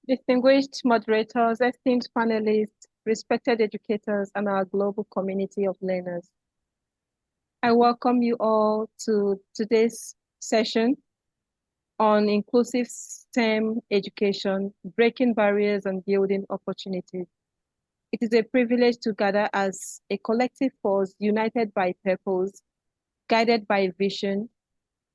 Distinguished moderators, esteemed panelists, respected educators, and our global community of learners. I welcome you all to today's session on inclusive STEM education, breaking barriers and building opportunities. It is a privilege to gather as a collective force united by purpose, guided by vision,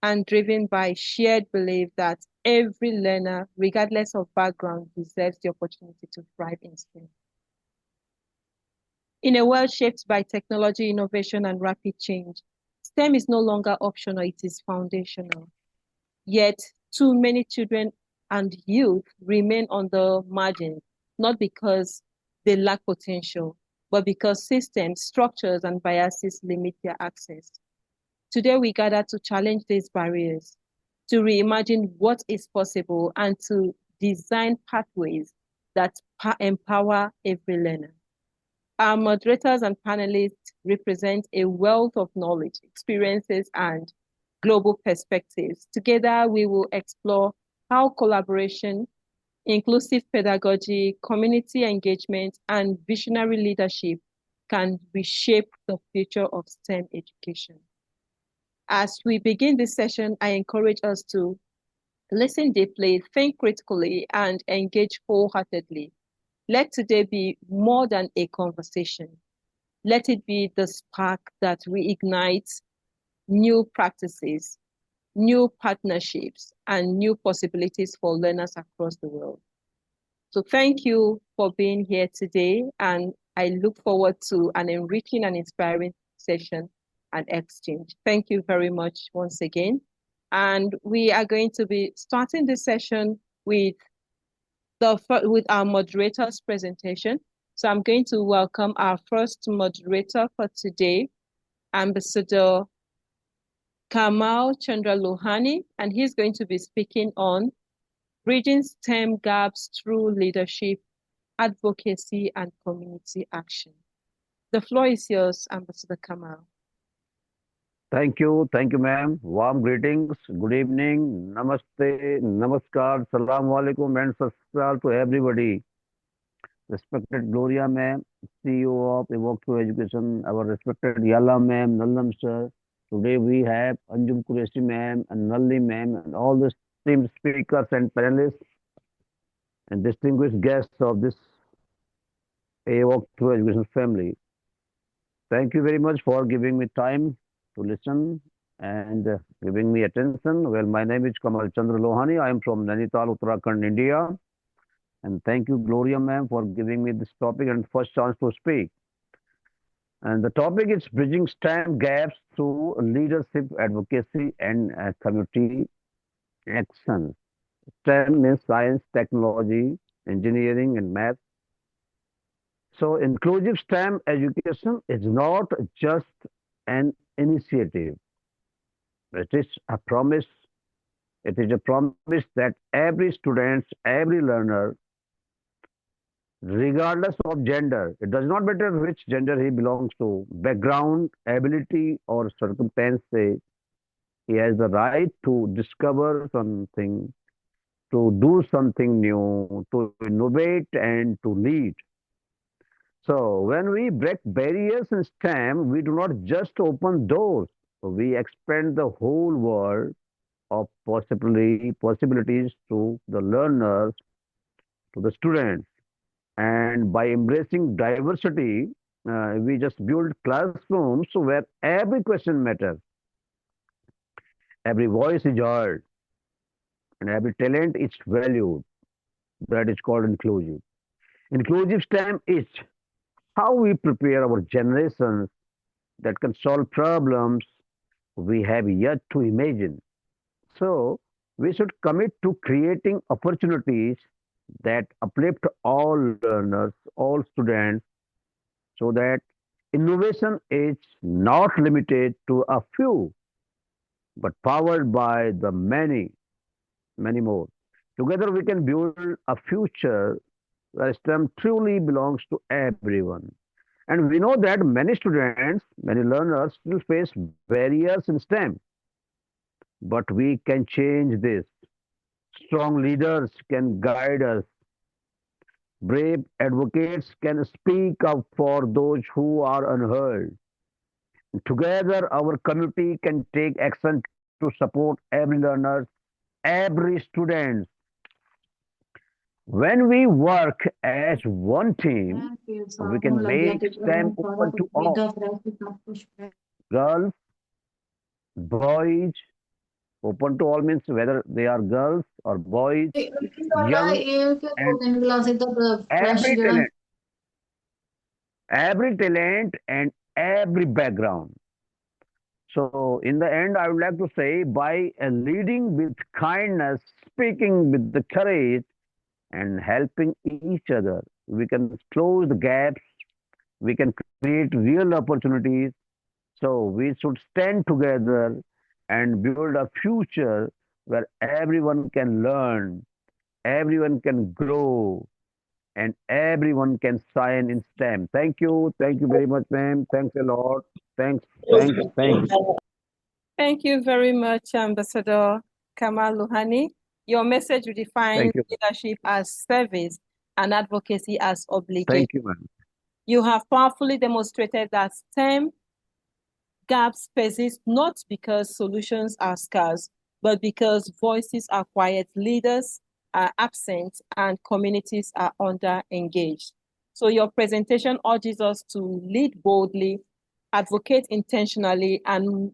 and driven by shared belief that every learner, regardless of background, deserves the opportunity to thrive in STEM. In a world shaped by technology, innovation, and rapid change, STEM is no longer optional, it is foundational. Yet, too many children and youth remain on the margins, not because they lack potential, but because systems, structures, and biases limit their access. Today, we gather to challenge these barriers, to reimagine what is possible, and to design pathways that empower every learner. Our moderators and panelists represent a wealth of knowledge, experiences, and global perspectives. Together, we will explore how collaboration, inclusive pedagogy, community engagement, and visionary leadership can reshape the future of STEM education. As we begin this session, I encourage us to listen deeply, think critically, and engage wholeheartedly. Let today be more than a conversation. Let it be the spark that reignites new practices, new partnerships, and new possibilities for learners across the world. So thank you for being here today, and I look forward to an enriching and inspiring session and exchange. Thank you very much once again. And we are going to be starting this session with our moderator's presentation. So I'm going to welcome our first moderator for today, Ambassador Kamal Chandra Lohani, and he's going to be speaking on bridging STEM gaps through leadership, advocacy, and community action. The floor is yours, Ambassador Kamal. Thank you, ma'am. Warm greetings, good evening, namaste, namaskar, salam alaikum, and sasral to everybody. Respected Gloria ma'am, CEO of AWTE Education, our respected Yala ma'am, Nallam sir. Today we have Anjum Qureshi ma'am and Nalli ma'am and all the esteemed speakers and panelists and distinguished guests of this AWTE Education family. Thank you very much for giving me time to listen and giving me attention. Well, my name is Kamal Chandra Lohani. I am from Nainital, Uttarakhand, India. And thank you, Gloria ma'am, for giving me this topic and first chance to speak. And the topic is bridging STEM gaps through leadership, advocacy, and community action. STEM means science, technology, engineering, and math. So inclusive STEM education is not just an initiative. It is a promise. It is a promise that every student, every learner, regardless of gender, it does not matter which gender he belongs to, background, ability, or circumstances, he has the right to discover something, to do something new, to innovate, and to lead. So when we break barriers in STEM, we do not just open doors, we expand the whole world of possibilities to the learners, to the students. And by embracing diversity, we just build classrooms where every question matters, every voice is heard, and every talent is valued. That is called inclusive. Inclusive STEM is how we prepare our generations that can solve problems we have yet to imagine. So we should commit to creating opportunities that uplift all learners, all students, so that innovation is not limited to a few, but powered by the many, many more. Together we can build a future where STEM truly belongs to everyone. And we know that many students, many learners still face barriers in STEM, but we can change this. Strong leaders can guide us, Brave advocates can speak up for those who are unheard. Together, our community can take action to support every learner, every student. When we work as one team, we can make STEM open to all girls, boys. Open to all means whether they are girls or boys, young, and every talent, every talent and every background. So, in the end, I would like to say by leading with kindness, speaking with the courage, and helping each other, we can close the gaps, we can create real opportunities. So, we should stand together and build a future where everyone can learn, everyone can grow, and everyone can shine in STEM. Thank you. Thank you very much, ma'am. Thanks a lot. Thanks, thanks, thanks. Thank you very much, Ambassador Kamal Luhani. Your message redefines Thank you. leadership as service and advocacy as obligation. Thank you, ma'am. You have powerfully demonstrated that STEM gaps persist not because solutions are scarce, but because voices are quiet, leaders are absent, and communities are under-engaged. So your presentation urges us to lead boldly, advocate intentionally, and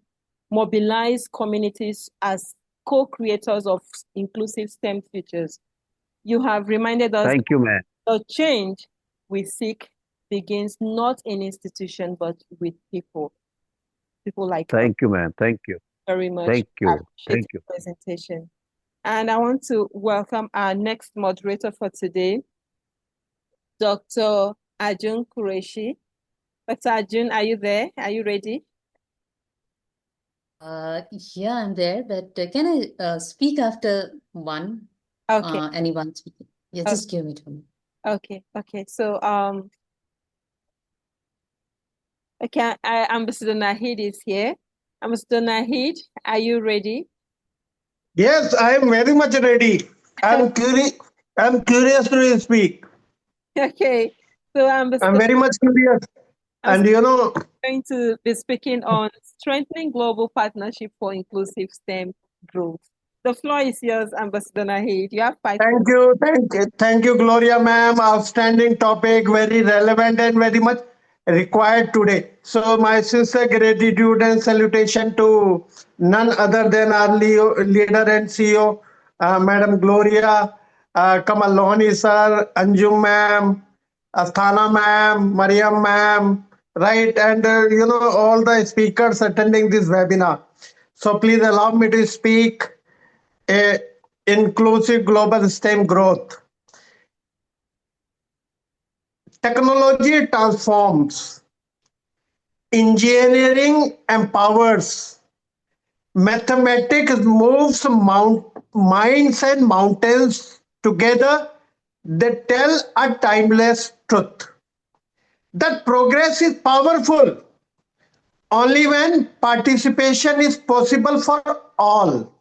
mobilize communities as co-creators of inclusive STEM futures. You have reminded us Thank you, ma'am. the change we seek begins not in institution, but with people like us. Thank you, ma'am. Thank you. Very much. Thank I you. appreciate Thank you. your presentation. And I want to welcome our next moderator for today, Dr. Arjun Qureshi. Dr. Arjun, are you there? Are you ready? Yeah, I'm there, but can I speak after one? Okay. Anyone speaking? Yeah, just give me 2 minutes. Okay. So okay, Ambassador Nahid is here. Ambassador Nahid, are you ready? Yes, I am very much ready. I'm curious to speak. Okay. So I'm Ambassador, very much curious. And you know, going to be speaking on strengthening global partnership for inclusive STEM growth. The floor is yours, Ambassador Nahid. You have 5 minutes. thank you, Gloria ma'am. Outstanding topic, very relevant and very much required today. So my sincere gratitude and salutation to none other than our leader and CEO, Madam Gloria, Kamal Lohani sir, Anjum ma'am, Asthana ma'am, Mariam ma'am, right? And all the speakers attending this webinar. So please allow me to speak a inclusive global STEM growth. Technology transforms, engineering empowers, mathematics moves minds and mountains together. They tell a timeless truth that progress is powerful only when participation is possible for all.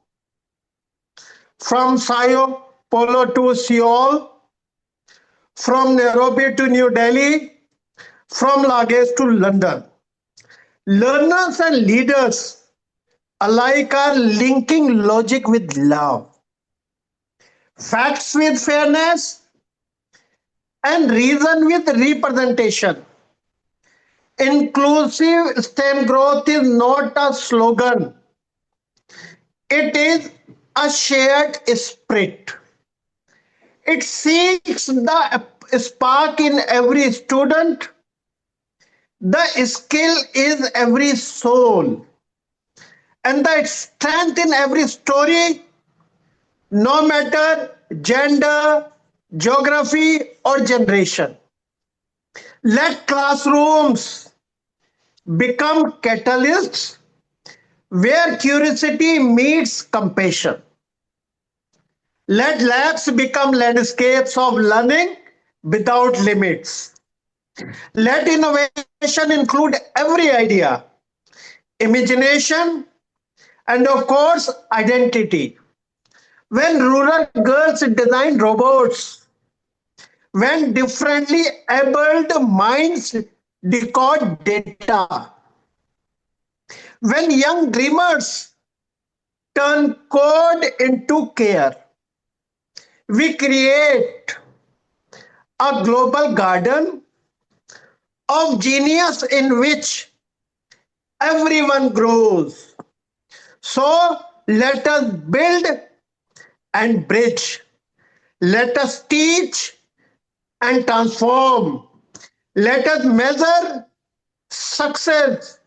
From Sao Paulo to Seoul, from Nairobi to New Delhi, from Lagos to London. Learners and leaders alike are linking logic with love, facts with fairness, and reason with representation. Inclusive STEM growth is not a slogan, it is a shared spirit. It seeks the spark in every student. The skill is every soul, and the strength in every story, no matter gender, geography, or generation. Let classrooms become catalysts where curiosity meets compassion. Let labs become landscapes of learning without limits. Let innovation include every idea, imagination, and of course, identity. When rural girls design robots, when differently abled minds decode data, when young dreamers turn code into care, we create a global garden of genius in which everyone grows. So let us build and bridge. Let us teach and transform. Let us measure success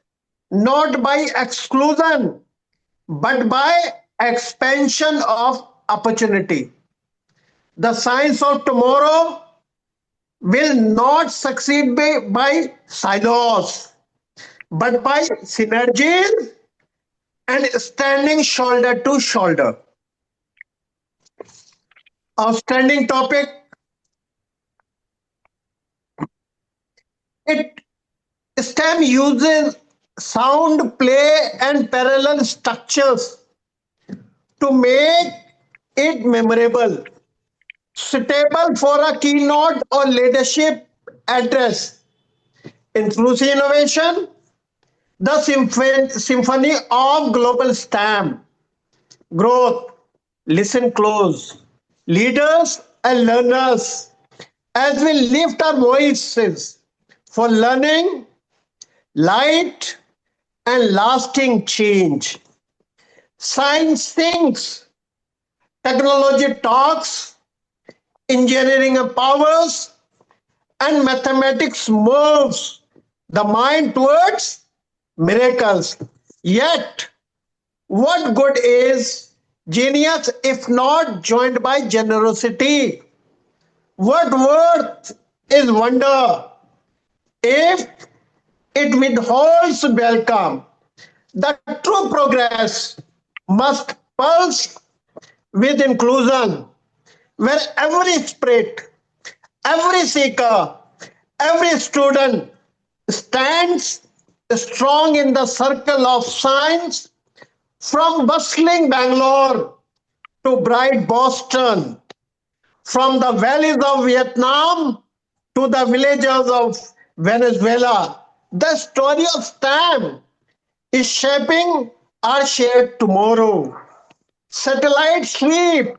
not by exclusion but by expansion of opportunity. The science of tomorrow will not succeed by silos but by synergies and standing shoulder to shoulder. Outstanding topic. It STEM uses sound, play, and parallel structures to make it memorable, suitable for a keynote or leadership address. Inclusive innovation, the symphony of global STEM growth. Listen close. Leaders and learners, as we lift our voices for learning, light, and lasting change. Science sings, technology talks, engineering empowers, and mathematics moves the mind towards miracles. Yet, what good is genius if not joined by generosity? What worth is wonder if it withholds welcome? The true progress must pulse with inclusion, where every spirit, every seeker, every student stands strong in the circle of science, from bustling Bangalore to bright Boston, from the valleys of Vietnam to the villages of Venezuela. The story of STEM is shaping our shared tomorrow. Satellites sweep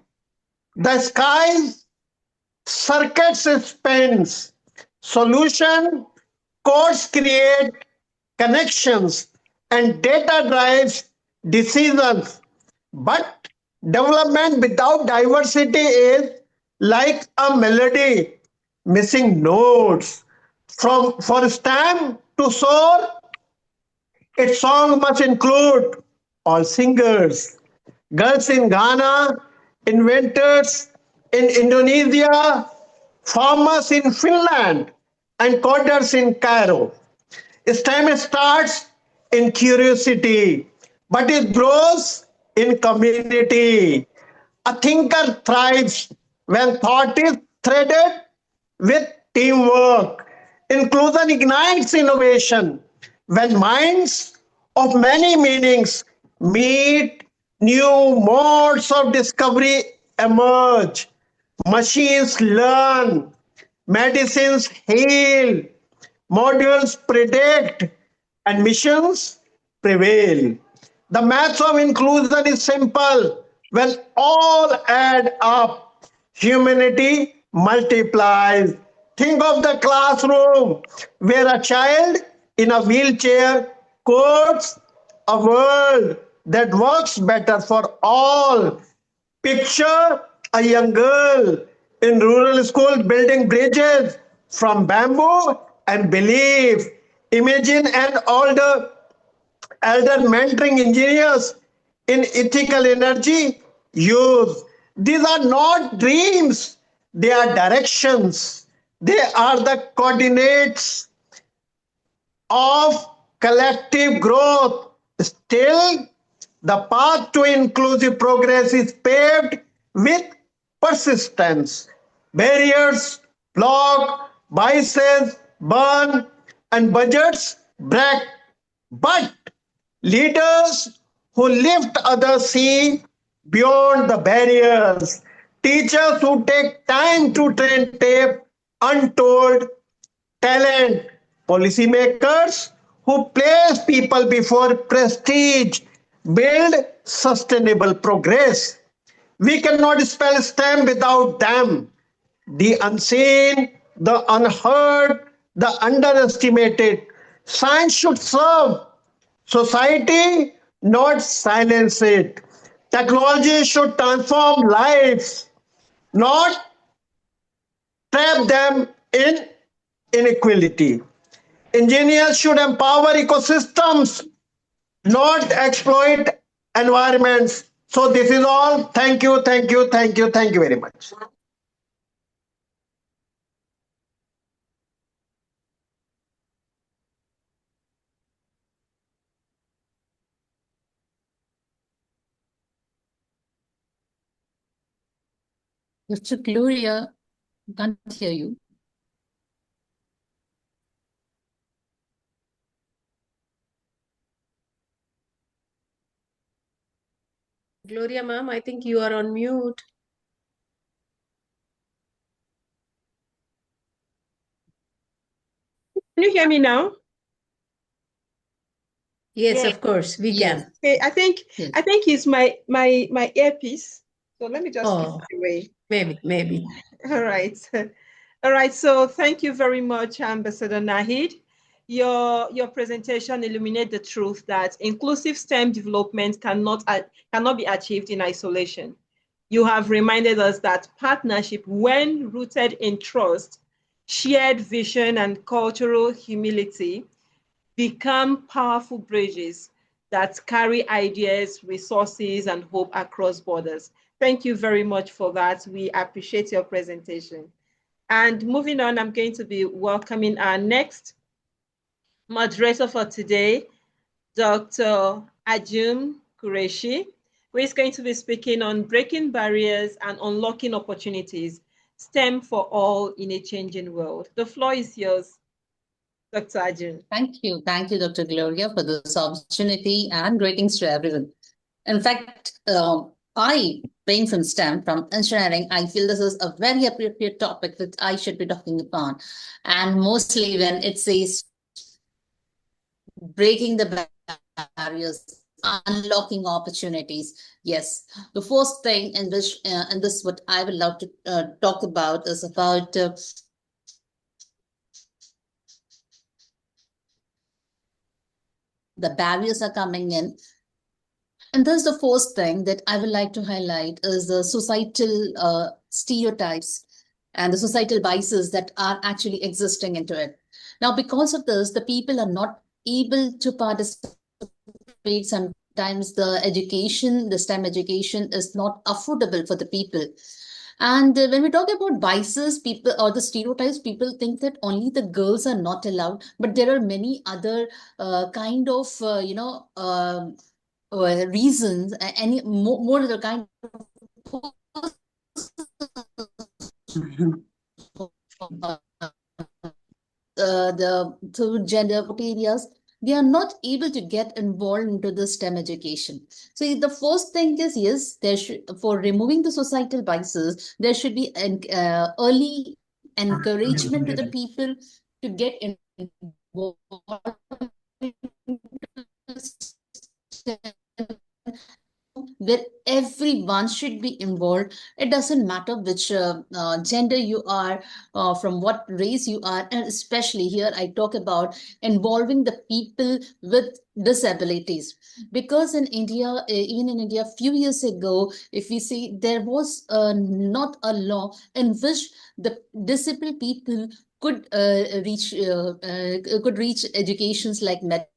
the skies, circuits spins, solution codes create connections, and data drives decisions. But development without diversity is like a melody missing notes. From for stem to soar, its song must include all singers, girls in Ghana, inventors in Indonesia, farmers in Finland, and coders in Cairo. STEM starts in curiosity, but it grows in community. A thinker thrives when thought is threaded with teamwork. Inclusion ignites innovation when minds of many meanings meet, new modes of discovery emerge. Machines learn, medicines heal, modules predict, and missions prevail. The maths of inclusion is simple. When all add up, humanity multiplies. Think of the classroom where a child in a wheelchair codes a world that works better for all. Picture a young girl in rural school building bridges from bamboo and belief. Imagine an elder mentoring engineers in ethical energy use. These are not dreams, they are directions. They are the coordinates of collective growth. Still, the path to inclusive progress is paved with persistence. Barriers block, biases burn, and budgets break. But leaders who lift others see beyond the barriers. Teachers who take time to train tape untold talent. Policymakers who place people before prestige build sustainable progress. We cannot spell STEM without them. The unseen, the unheard, the underestimated. Science should serve society, not silence it. Technology should transform lives, not trap them in inequality. Engineers should empower ecosystems, not exploit environments. So this is all. Thank you, thank you, thank you, thank you very much. Dr. Gloria, can't hear you. Gloria, ma'am, I think you are on mute. Can you hear me now? Yes, Yeah. of course, we Yes. can. Okay, I think Yes. it's my earpiece. So let me just Oh. keep it away. Maybe. All right. All right. So thank you very much, Ambassador Nahid. Your presentation illuminates the truth that inclusive STEM development cannot be achieved in isolation. You have reminded us that partnership, when rooted in trust, shared vision, and cultural humility, become powerful bridges that carry ideas, resources, and hope across borders. Thank you very much for that. We appreciate your presentation. And moving on, I'm going to be welcoming our next moderator for today, Dr. Ajum Qureshi, who is going to be speaking on breaking barriers and unlocking opportunities, STEM for all in a changing world. The floor is yours, Dr. Ajum. Thank you, Dr. Gloria, for this opportunity, and greetings to everyone. In fact, I, being from STEM, from engineering, I feel this is a very appropriate topic that I should be talking upon. And mostly when it says breaking the barriers, unlocking opportunities. Yes, the first thing in which, and this what I would love to talk about is about the barriers are coming in. And that's the first thing that I would like to highlight is the societal stereotypes and the societal biases that are actually existing into it. Now, because of this, the people are not able to participate. Sometimes the education, the STEM education, is not affordable for the people. And when we talk about biases, people or the stereotypes, people think that only the girls are not allowed, but there are many other kind of reasons, any more of the kind of the third gender areas, they are not able to get involved into the STEM education. So the first thing is, yes, there should, for removing the societal biases, there should be an early encouragement to the people to get involved where everyone should be involved. It doesn't matter which gender you are, from what race you are, and especially here I talk about involving the people with disabilities. Because in India, even in India, a few years ago, if we see, there was not a law in which the disabled people could reach educations like medical,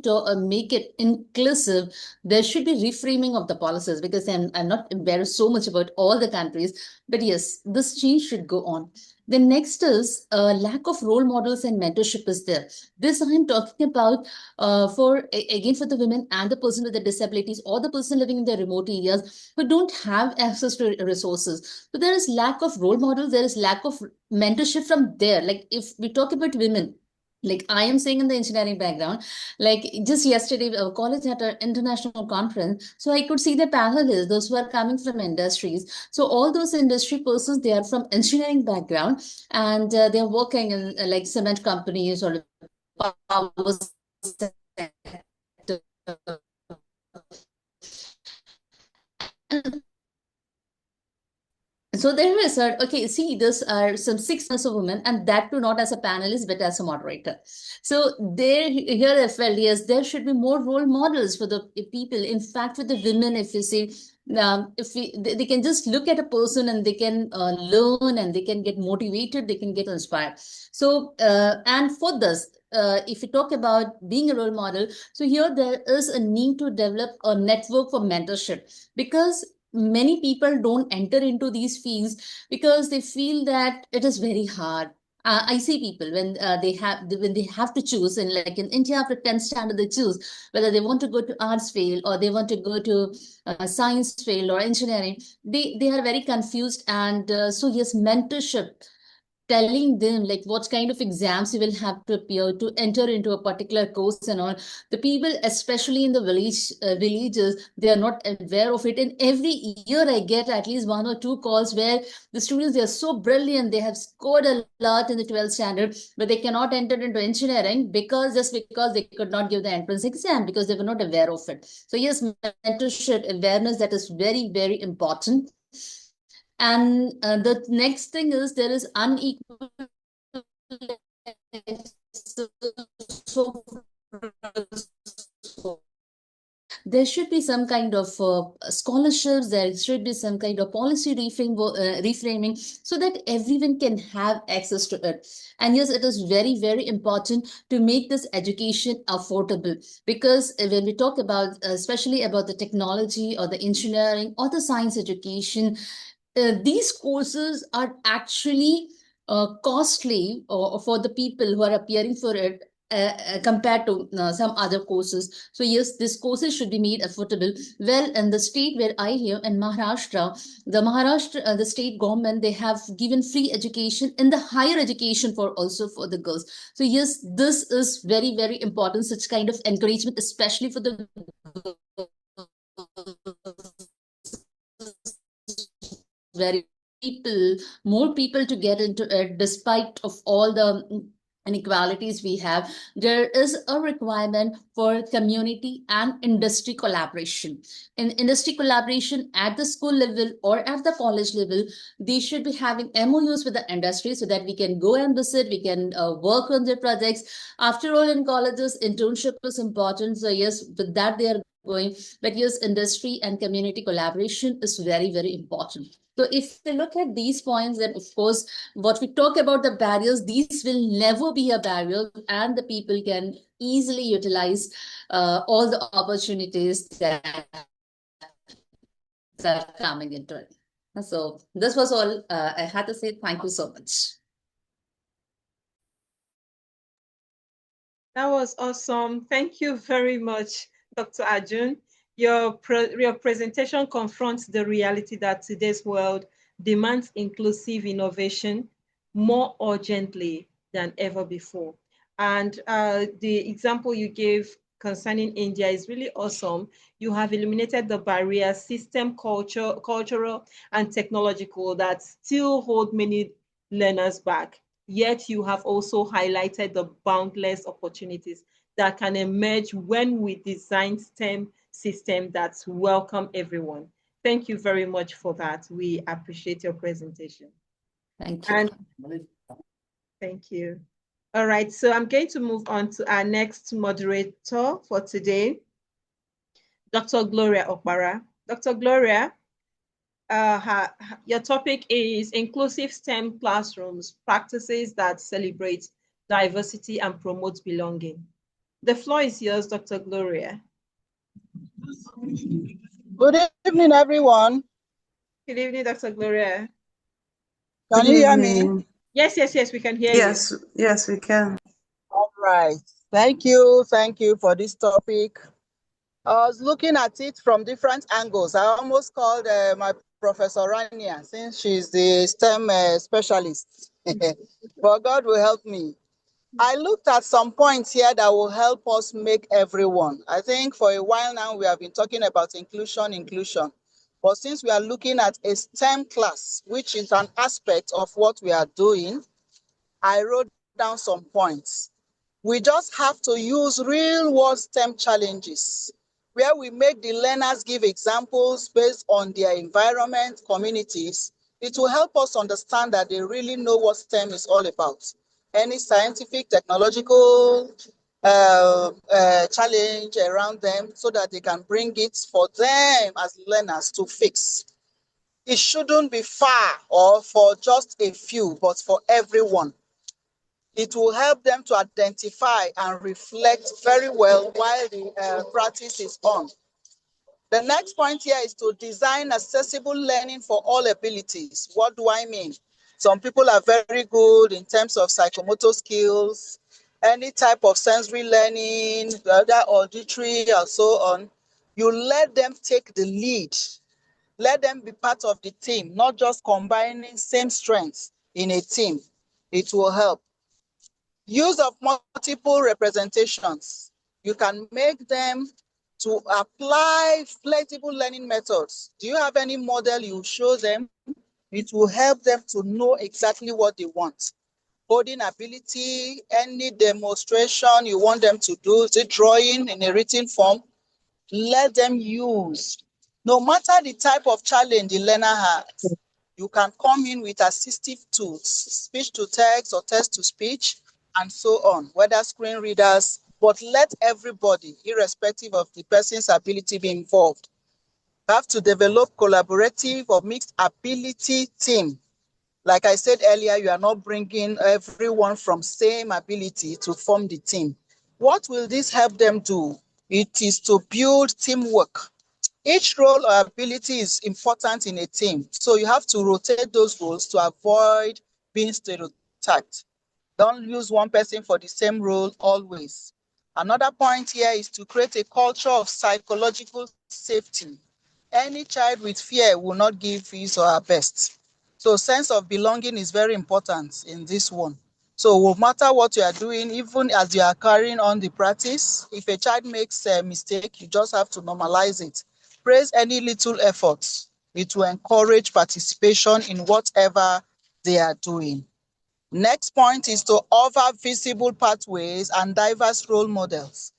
to make it inclusive. There should be reframing of the policies, because I'm not embarrassed so much about all the countries, but yes, this change should go on. The next is lack of role models and mentorship is there. This I'm talking about again for the women and the person with the disabilities or the person living in the remote areas who don't have access to resources. So there is lack of role models, there is lack of mentorship from there. Like if we talk about women, Like I am saying in the engineering background, like just yesterday, our college had an international conference. So I could see the panelists, those who are coming from industries. So all those industry persons, they are from engineering background, and they're working in like cement companies or power sector. So there we said, okay, see, these are some 6 months of women, and that too not as a panelist, but as a moderator. So there, here I felt, yes, there should be more role models for the people. In fact, for the women, if you see, if they can just look at a person and they can learn and they can get motivated, they can get inspired. So, and for this, if you talk about being a role model, so here there is a need to develop a network for mentorship, because many people don't enter into these fields because they feel that it is very hard. I see people when they have to choose, and like in India after 10th standard they choose whether they want to go to arts field or they want to go to science field or engineering. They are very confused, and so yes, mentorship, telling them like what kind of exams you will have to appear to enter into a particular course and all. The people, especially in the villages, they are not aware of it. And every year I get at least 1 or 2 calls where the students, they are so brilliant, they have scored a lot in the 12th standard, but they cannot enter into engineering because they could not give the entrance exam because they were not aware of it. So yes, mentorship awareness, that is very, very important. And the next thing is there is unequal there should be some kind of scholarships, there should be some kind of policy reframing so that everyone can have access to it. And yes, it is very, very important to make this education affordable, because when we talk about, especially about the technology or the engineering or the science education, these courses are actually costly for the people who are appearing for it, compared to some other courses. So yes, these courses should be made affordable. Well, in the state where I live, in Maharashtra, the state government, they have given free education in the higher education for also for the girls. So yes, this is very, very important, such kind of encouragement, especially for the very more people to get into it, despite of all the inequalities we have. There is a requirement for community and industry collaboration. In industry collaboration at the school level or at the college level, they should be having MOUs with the industry so that we can go and visit, we can work on their projects. After all, in colleges, internship is important. So yes, with that they are going. But yes, industry and community collaboration is very, very important. So if we look at these points, then of course, what we talk about the barriers, these will never be a barrier, and the people can easily utilize all the opportunities that are coming into it. So this was all I had to say. Thank you so much. That was awesome. Thank you very much, Dr. Arjun. Your presentation confronts the reality that today's world demands inclusive innovation more urgently than ever before. And the example you gave concerning India is really awesome. You have eliminated the barriers, cultural, and technological that still hold many learners back. Yet you have also highlighted the boundless opportunities that can emerge when we design STEM systems that welcome everyone. Thank you very much for that. We appreciate your presentation. Thank you. And thank you. All right, so I'm going to move on to our next moderator for today, Dr. Gloria Okpara. Dr. Gloria, your topic is inclusive STEM classrooms, practices that celebrate diversity and promote belonging. The floor is yours, Dr. Gloria. Good evening, everyone. Good evening, Dr. Gloria. Can you hear me? Yes, we can hear you. Yes, we can. All right. Thank you for this topic. I was looking at it from different angles. I almost called my Professor Rania, since she's the STEM specialist. But God will help me. I looked at some points here that will help us make everyone. I think for a while now, we have been talking about inclusion. But since we are looking at a STEM class, which is an aspect of what we are doing, I wrote down some points. We just have to use real world STEM challenges where we make the learners give examples based on their environment, communities. It will help us understand that they really know what STEM is all about. Any scientific, technological challenge around them so that they can bring it for them as learners to fix. It shouldn't be far or for just a few, but for everyone. It will help them to identify and reflect very well while the practice is on. The next point here is to design accessible learning for all abilities. What do I mean? Some people are very good in terms of psychomotor skills, any type of sensory learning, whether auditory or so on. You let them take the lead. Let them be part of the team, not just combining same strengths in a team. It will help. Use of multiple representations. You can make them to apply flexible learning methods. Do you have any model you show them? It will help them to know exactly what they want. Coding ability, any demonstration you want them to do, is it drawing in a written form? Let them use. No matter the type of challenge the learner has, you can come in with assistive tools, speech to text or text to speech, and so on, whether screen readers, but let everybody, irrespective of the person's ability, be involved. You have to develop collaborative or mixed ability team. Like I said earlier, you are not bringing everyone from same ability to form the team. What will this help them do? It is to build teamwork. Each role or ability is important in a team, so you have to rotate those roles to avoid being stereotyped. Don't use one person for the same role always. Another point here is to create a culture of psychological safety. Any child with fear will not give his or her best. So sense of belonging is very important in this one. So no matter what you are doing, even as you are carrying on the practice, if a child makes a mistake, you just have to normalize it. Praise any little efforts. It will encourage participation in whatever they are doing. Next point is to offer visible pathways and diverse role models.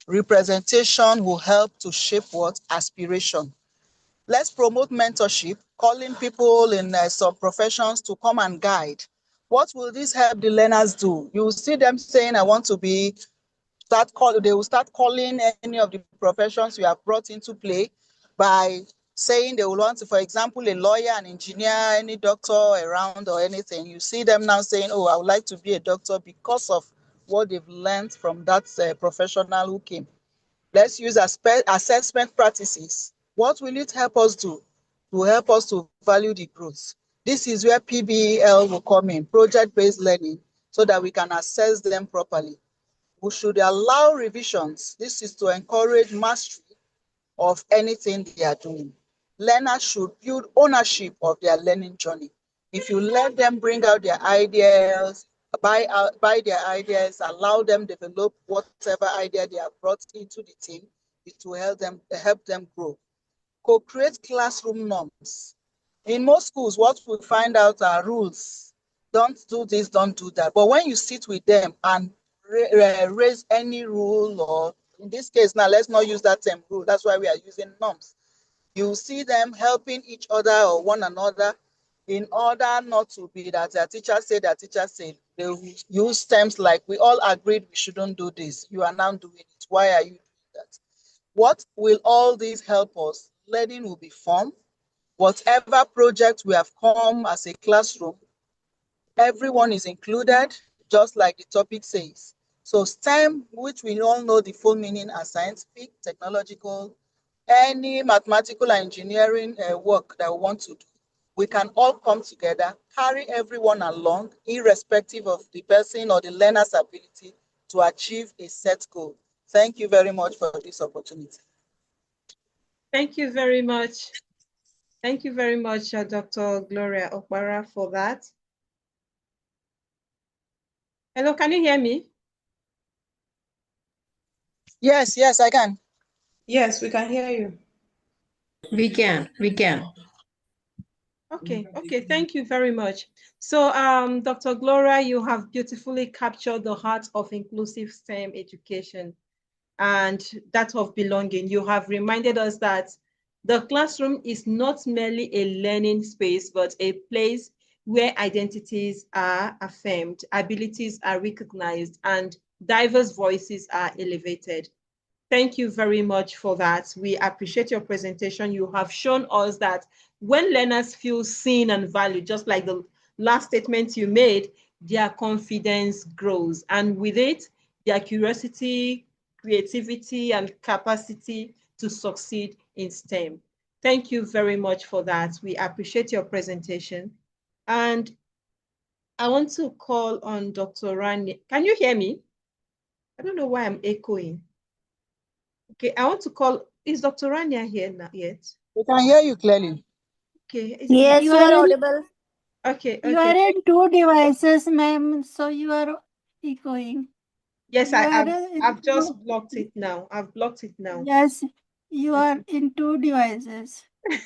Representation will help to shape what? Aspiration. Let's promote mentorship, calling people in some professions to come and guide. What will this help the learners do? You will see them saying, I want to be, they will start calling any of the professions we have brought into play by saying they will want to, for example, a lawyer, an engineer, any doctor around or anything. You see them now saying, oh, I would like to be a doctor because of what they've learned from that professional who came. Let's use assessment practices. What will it help us do? To help us to value the growth. This is where PBL will come in, project-based learning, so that we can assess them properly. We should allow revisions. This is to encourage mastery of anything they are doing. Learners should build ownership of their learning journey. If you let them bring out their ideas, buy their ideas, allow them develop whatever idea they have brought into the team, it will help them grow. Co-create classroom norms. In most schools, what we find out are rules. Don't do this, don't do that. But when you sit with them and raise any rule, or in this case now, let's not use that term rule. That's why we are using norms. You see them helping each other or one another in order not to be that their teacher said, they will use terms like, we all agreed we shouldn't do this. You are now doing it. Why are you doing that? What will all these help us? Learning will be formed. Whatever project we have come as a classroom, everyone is included, just like the topic says. So STEM, which we all know the full meaning as scientific, technological, any mathematical engineering work that we want to do, we can all come together, carry everyone along, irrespective of the person or the learner's ability to achieve a set goal. Thank you very much for this opportunity. Thank you very much. Thank you very much, Dr. Gloria Okpara, for that. Hello, can you hear me? Yes, I can. Yes, we can hear you. We can. Okay, thank you very much. So, Dr. Gloria, you have beautifully captured the heart of inclusive STEM education and that of belonging. You have reminded us that the classroom is not merely a learning space, but a place where identities are affirmed, abilities are recognized, and diverse voices are elevated. Thank you very much for that. We appreciate your presentation. You have shown us that when learners feel seen and valued, just like the last statement you made, their confidence grows. And with it, their curiosity, creativity, and capacity to succeed in STEM. Thank you very much for that. We appreciate your presentation. And I want to call on Dr. Rani. Can you hear me? I don't know why I'm echoing. Okay, I want to call, is Dr. Rania here now yet? We can hear you clearly. Okay. Yes, you are audible. Okay, You are in two devices, ma'am, so you are echoing. Yes, You are I've just blocked it now. I've blocked it now. Yes, you are in two devices.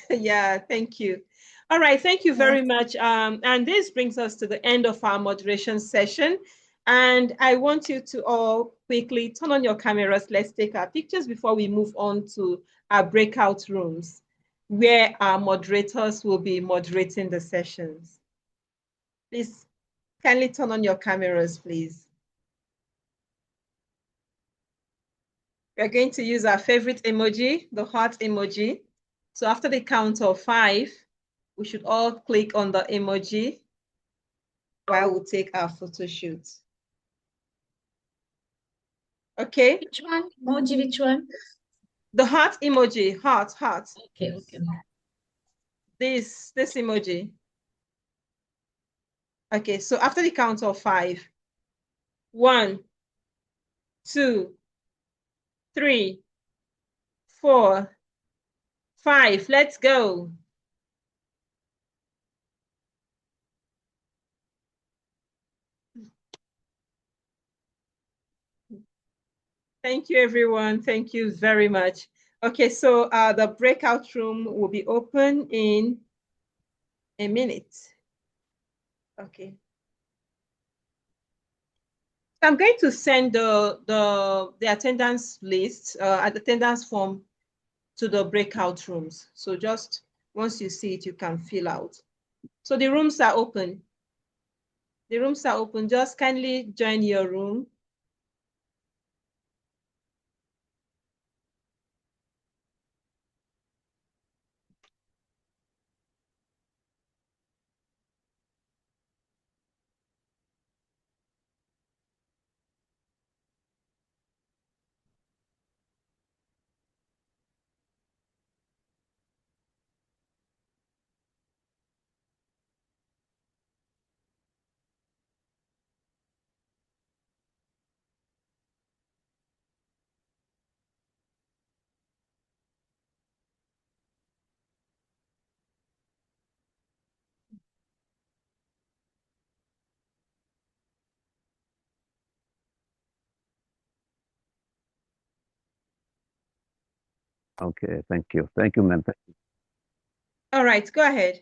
Yeah, thank you. All right, thank you very Yes. much. And this brings us to the end of our moderation session. And I want you to all quickly turn on your cameras. Let's take our pictures before we move on to our breakout rooms, where our moderators will be moderating the sessions. Please kindly turn on your cameras, please. We're going to use our favorite emoji, the heart emoji. So after the count of 5, we should all click on the emoji while we take our photo shoot. Okay? Which one? Emoji, which one? The heart emoji, heart. Okay. This emoji. Okay, so after the count of 5, 1, 2, 3, 4, 5. Let's go. Thank you, everyone. Thank you very much. Okay, so the breakout room will be open in a minute. Okay. I'm going to send the attendance list, attendance form to the breakout rooms. So just once you see it, you can fill out. So the rooms are open. The rooms are open. Just kindly join your room. Okay, thank you. Thank you, ma'am. All right, go ahead.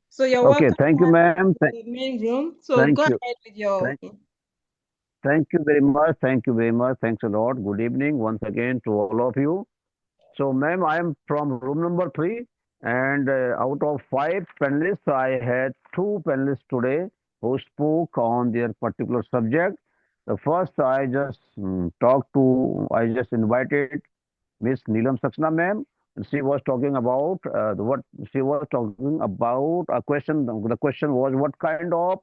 So you're Okay, welcome thank you, ma'am. to the main room. So Thank go you. ahead with your... Thank you very much. Thank you very much. Thanks a lot. Good evening once again to all of you. So, ma'am, I am from room number 3, and out of 5 panelists, I had 2 panelists today who spoke on their particular subject. The first, I just invited Miss Neelam Saxena, ma'am. And she was talking about what she was talking about a question. The question was, what kind of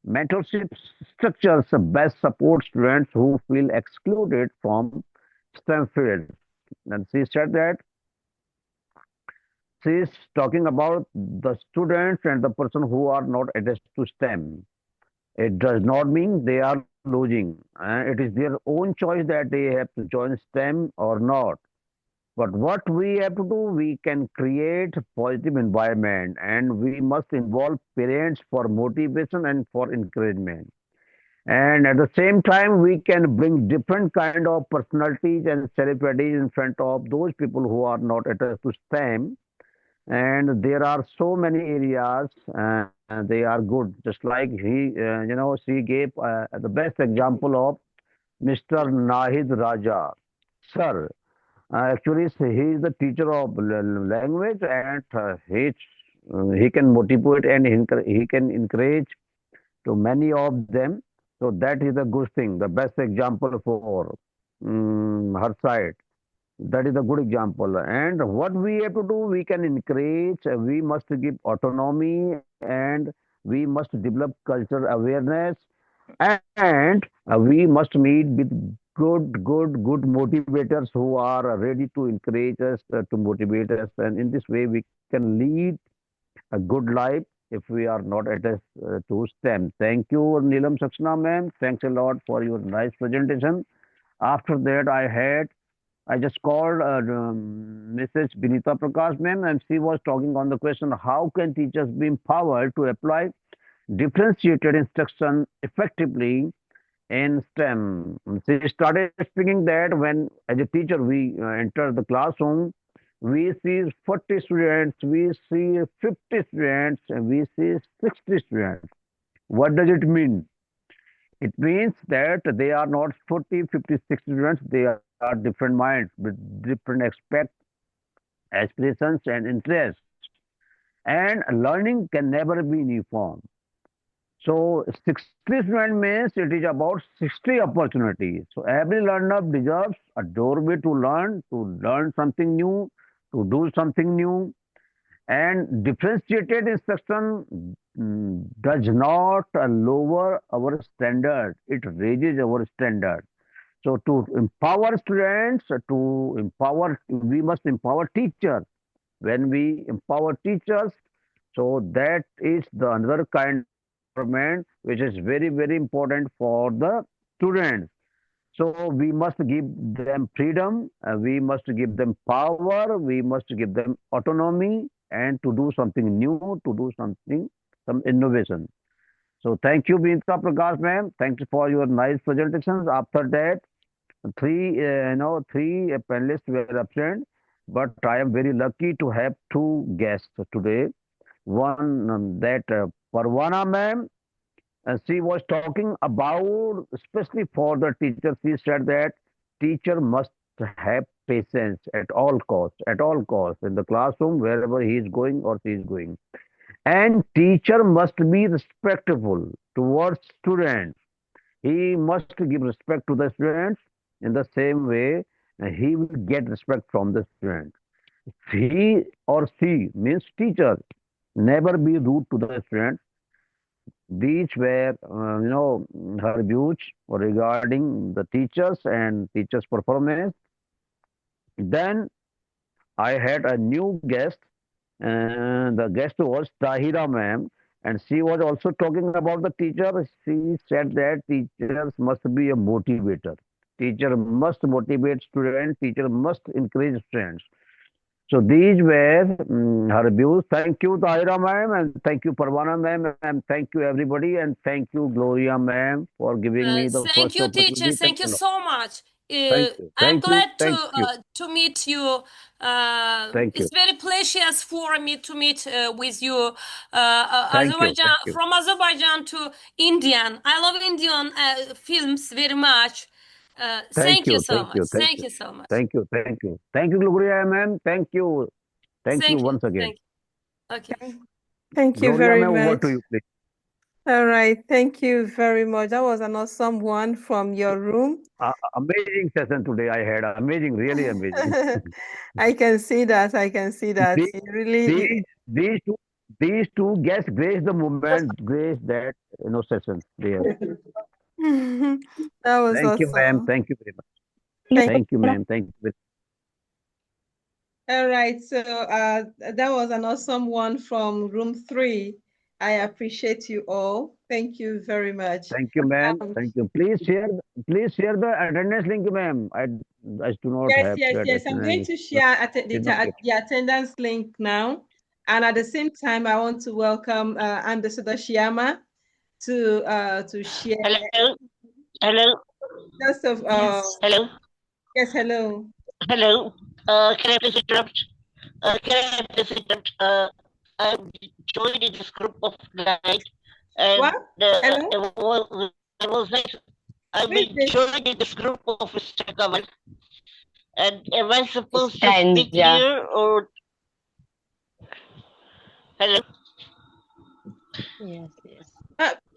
mentorship structures best support students who feel excluded from STEM fields? And she said that she is talking about the students and the person who are not attached to STEM. It does not mean they are losing. It is their own choice that they have to join STEM or not. But what we have to do, we can create a positive environment, and we must involve parents for motivation and for encouragement. And at the same time, we can bring different kind of personalities and celebrities in front of those people who are not attached to STEM. And there are so many areas, and they are good. Just like she gave the best example of Mr. Nahid Raja, sir. Actually, he is the teacher of language, and he can motivate and he can encourage to many of them. So that is a good thing, the best example for her side. That is a good example. And what we have to do, we can encourage, we must give autonomy, and we must develop cultural awareness, and we must meet with good motivators who are ready to encourage us, to motivate us. And in this way, we can lead a good life if we are not attached to STEM. Thank you, Neelam Saxena ma'am. Thanks a lot for your nice presentation. After that, I just called Mrs. Binita Prakash ma'am, and she was talking on the question, how can teachers be empowered to apply differentiated instruction effectively in STEM? She started speaking that when, as a teacher, we enter the classroom, we see 40 students, we see 50 students, and we see 60 students. What does it mean? It means that they are not 40, 50, 60 students, they are different minds with different aspirations, and interests. And learning can never be uniform. So 60 student means it is about 60 opportunities. So every learner deserves a doorway to learn something new, to do something new. And differentiated instruction does not lower our standard, it raises our standard. So to empower students, we must empower teachers. When we empower teachers, so that is the another kind of empowerment which is very important for the students. So we must give them freedom, we must give them power, we must give them autonomy, and to do something new, to do something, some innovation. So thank you, Binta Prakash ma'am. Thank you for your nice presentations. After that, three panelists were absent, but I am very lucky to have two guests today. One that Parwana ma'am, she was talking about, especially for the teacher. She said that teacher must have patience at all costs, in the classroom, wherever he is going or she is going. And teacher must be respectful towards students. He must give respect to the students in the same way he will get respect from the student. He or she means teacher. Never be rude to the students. These were, her views regarding the teachers and teachers' performance. Then I had a new guest, and the guest was Tahira ma'am, and she was also talking about the teacher. She said that teachers must be a motivator. Teacher must motivate students. Teacher must encourage students. So these were her views. Thank you, Tahira ma'am, and thank you, Parwana ma'am, and thank you, everybody, and thank you, Gloria ma'am, for giving me the Thank first you, teacher. opportunity. Thank Thanks you a lot. so much. Thank you, I'm thank you, glad thank you, to meet you. thank you, It's very precious for me to meet with you. thank you, Azerbaijan, thank you, from Azerbaijan to Indian. I love Indian films very much. thank Thank you you, so thank much. you, thank Thank you, you so much. thank you, thank you, thank you, Gloria ma'am. Thank you Thank you. once again. Thank you. Okay. Thank you Gloria very ma'am, over much. to you, please. All right. Thank you very much. That was an awesome one from your room. Amazing session today I had. Amazing, really amazing. I can see that. I can see that. these, You really, these two, these two guests grace the moment, grace that session there. that was Thank you, ma'am. awesome. Thank you very much. Thank Thank you, ma'am. Thank you. All right. So that was an awesome one from room 3. I appreciate you all. Thank you very much. Thank you, ma'am. Um, Thank you. Please share the attendance link, ma'am. I do not Yes, have yes, that yes. I'm going attendance. to share Did not get. the attendance link now. And at the same time, I want to welcome Ambassador Shiama to share. Hello. Just of Hello. yes, hello. Hello. Can I please interrupt? Can I please interrupt? I'm joining this group of guys, and What? Hello? I was like, I'm Who is this? joining this group of Mr. Kamal, and am I supposed to Stanza. speak here or? Hello. Yes, yes.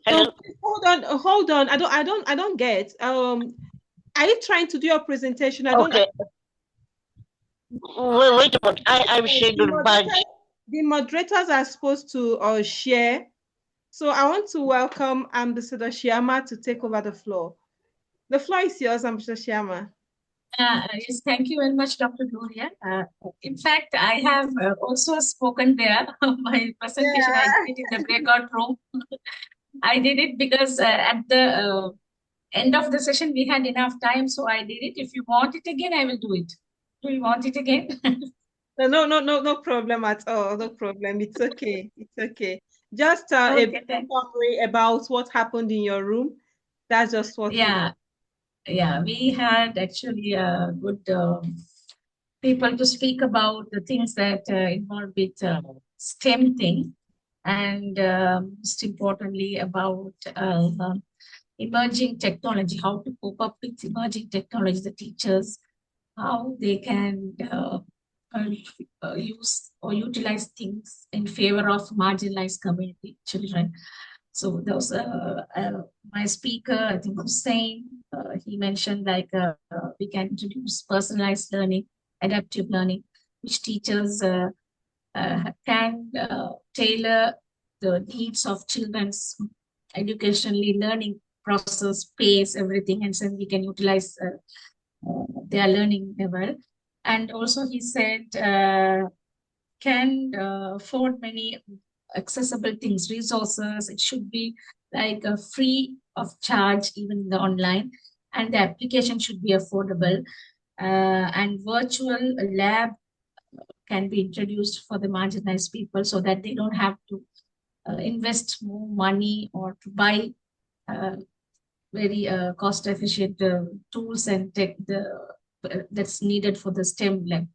Hello. Hold on. I don't get. Are you trying to do your presentation? I don't. Okay. Wait a minute. I'm sharing The your badge. the moderators are supposed to share. So I want to welcome Ambassador Shiama to take over the floor. The floor is yours, Ambassador Shiama. Yes, thank you very much, Dr. Gloria. In fact, I have also spoken there. My presentation, I did it in the breakout room. I did it because at the end of the session, we had enough time, so I did it. If you want it again, I will do it. Do you want it again? No problem at all. No problem. It's okay. It's okay. Just a brief summary about what happened in your room. That's just what. Yeah, we had actually good people to speak about the things that involve with STEM thing, and most importantly about emerging technology, how to cope up with emerging technology, the teachers, how they can use or utilize things in favor of marginalized community children. So those my speaker, I think Hussein, he mentioned like we can introduce personalized learning, adaptive learning, which teachers can tailor the needs of children's educationally learning process, pace, everything, and so we can utilize their learning level. And also he said can afford many accessible things, resources. It should be like free of charge, even in the online, and the application should be affordable. And virtual lab can be introduced for the marginalized people so that they don't have to invest more money or to buy very cost efficient tools and tech that's needed for the STEM lab.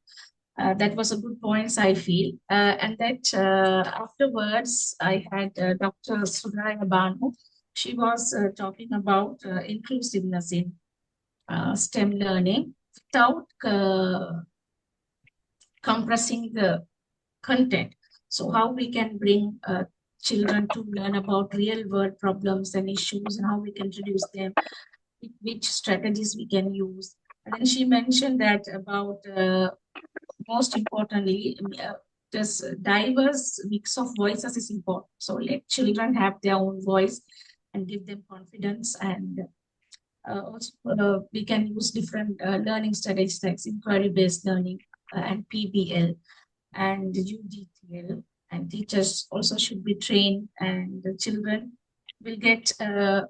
That was a good point, I feel. And that afterwards, I had Dr. Suraya Banu. She was talking about inclusiveness in STEM learning without compressing the content. So how we can bring children to learn about real world problems and issues and how we can introduce them, which strategies we can use. And then she mentioned that about most importantly, this diverse mix of voices is important. So let children have their own voice and give them confidence. And also we can use different learning strategies like inquiry-based learning and PBL and UDTL. And teachers also should be trained, and the children will get a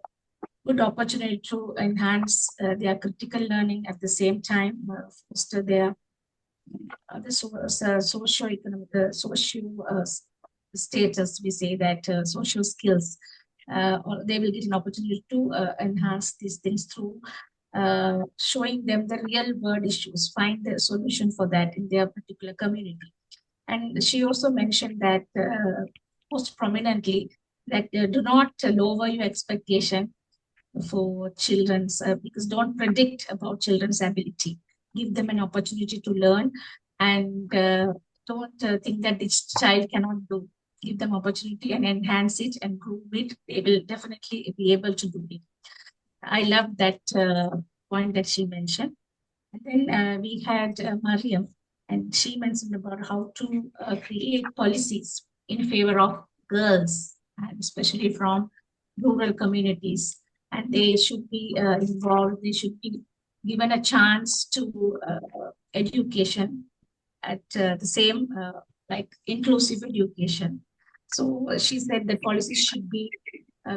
good opportunity to enhance their critical learning at the same time, foster their the socio-economic, social status, we say that social skills, or they will get an opportunity to enhance these things through showing them the real world issues, find the solution for that in their particular community. And she also mentioned that most prominently that do not lower your expectation for children's because don't predict about children's ability. Give them an opportunity to learn, and don't think that this child cannot do. Give them opportunity and enhance it and groom it. They will definitely be able to do it. I love that point that she mentioned. And then we had Mariam, and she mentioned about how to create policies in favor of girls, and especially from rural communities. And they should be involved, they should be given a chance to education at the same, like inclusive education. So she said that policies should be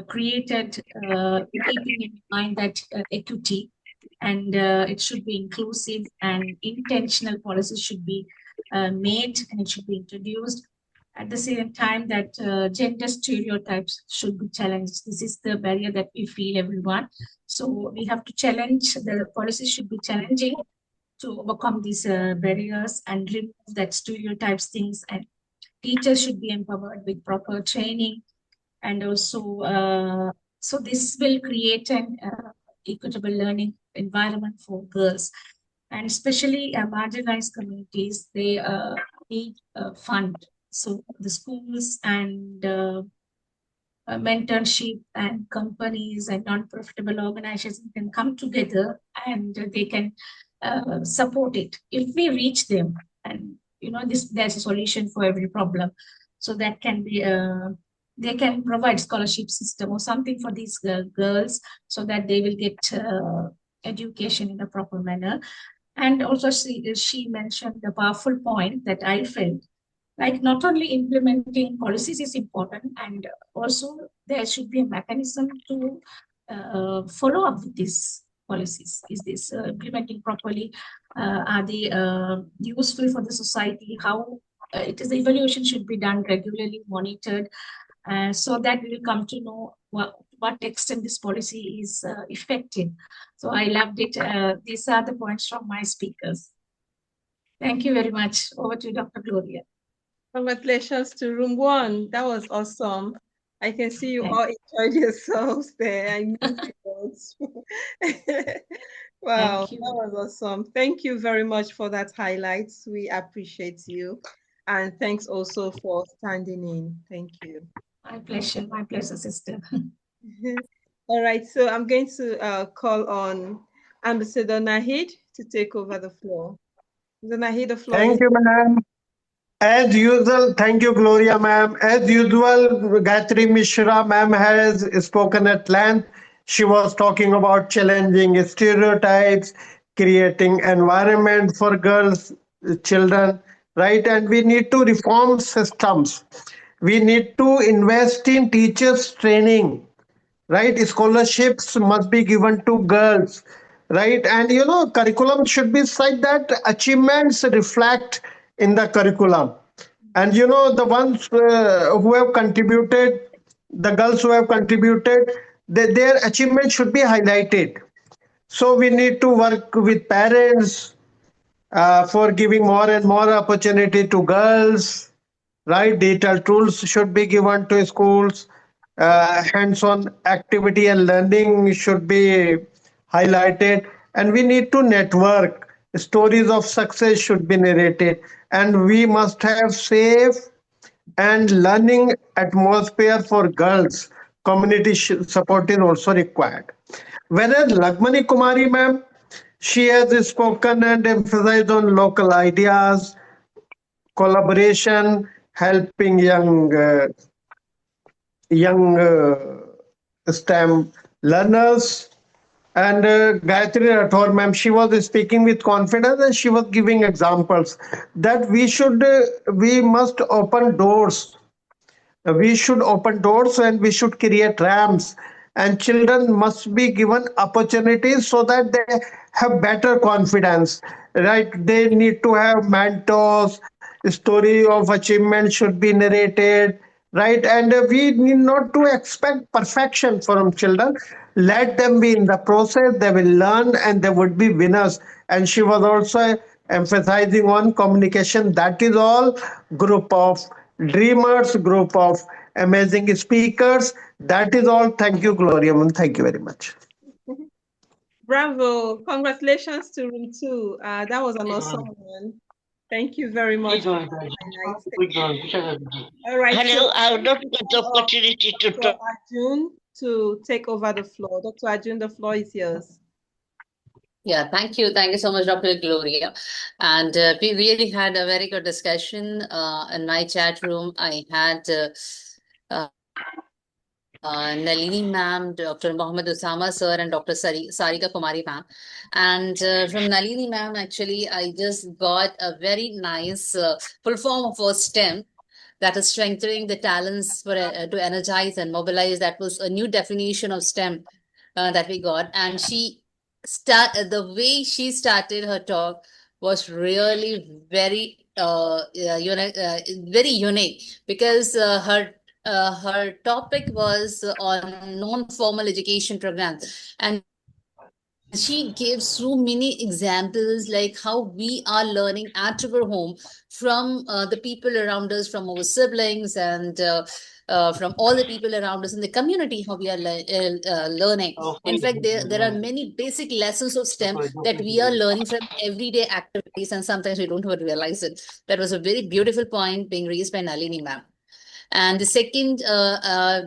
created keeping in mind that equity, and it should be inclusive, and intentional policies should be made, and it should be introduced At the same time, that gender stereotypes should be challenged. This is the barrier that we feel, everyone. So we have to challenge, the policies should be challenging to overcome these barriers and remove that stereotypes things, and teachers should be empowered with proper training, and also so this will create an equitable learning environment for girls, and especially marginalized communities. They need fund, so the schools and mentorship and companies and non-profitable organizations can come together, and they can support it if we reach them. And there's a solution for every problem, so that can be they can provide scholarship system or something for these girls, so that they will get education in a proper manner. And also she mentioned the powerful point that I felt, like not only implementing policies is important, and also there should be a mechanism to follow up with these policies. Is this implementing properly? Are they useful for the society? How it is, the evaluation should be done regularly, monitored, so that we will come to know what extent this policy is effective. So I loved it. These are the points from my speakers. Thank you very much. Over to Dr. Gloria. Congratulations to room one. That was awesome. I can see you all enjoyed yourselves there. I knew it was. Wow, that was awesome. Thank you very much for that highlights. We appreciate you. And thanks also for standing in. Thank you. My pleasure, sister. All right, so I'm going to call on Ambassador Nahid to take over the floor. Nahid, the floor. Thank you, ma'am. As usual, thank you, Gloria, ma'am. As usual, Gayatri Mishra, ma'am, has spoken at length. She was talking about challenging stereotypes, creating environment for girls, children, right? And we need to reform systems. We need to invest in teachers' training, right? Scholarships must be given to girls, right? And curriculum should be such that achievements reflect in the curriculum. And the ones who have contributed, the girls who have contributed, their achievements should be highlighted. So we need to work with parents for giving more and more opportunity to girls, right? Digital tools should be given to schools. Hands-on activity and learning should be highlighted, and we need to network. Stories of success should be narrated, and we must have safe and learning atmosphere for girls. Community support is also required. Whereas Lagmani Kumari, ma'am, she has spoken and emphasized on local ideas, collaboration, helping young STEM learners. And Gayatri Rathore, ma'am, she was speaking with confidence and she was giving examples that we must open doors. We should open doors and we should create ramps, and children must be given opportunities so that they have better confidence, right? They need to have mentors. Story of achievement should be narrated, right? And we need not to expect perfection from children. Let them be in the process, they will learn and they would be winners. And she was also emphasizing on communication. That is all group of dreamers, group of amazing speakers. That is all. Thank you, Gloria. Thank you very much. Bravo. Congratulations to room two. That was an awesome one. Thank you very much. All right. Hello, I would not get the opportunity to talk. Arjun to take over the floor. Dr. Arjun, the floor is yours. Yeah, thank you. Thank you so much, Dr. Gloria. And we really had a very good discussion in my chat room. I had Nalini ma'am, Dr. Mohammed Usama sir, and Dr. Sarika Kumari ma'am. And from Nalini ma'am, actually, I just got a very nice full form for STEM, that is strengthening the talents for to energize and mobilize. That was a new definition of STEM that we got. And the way she started her talk was really very very unique because her topic was on non-formal education programs, and she gave so many examples like how we are learning at our home from the people around us, from our siblings, and from all the people around us in the community, how we are learning. In fact, there are many basic lessons of STEM that we are learning from everyday activities, and sometimes we don't even realize it. That was a very beautiful point being raised by Nalini ma'am. And the second,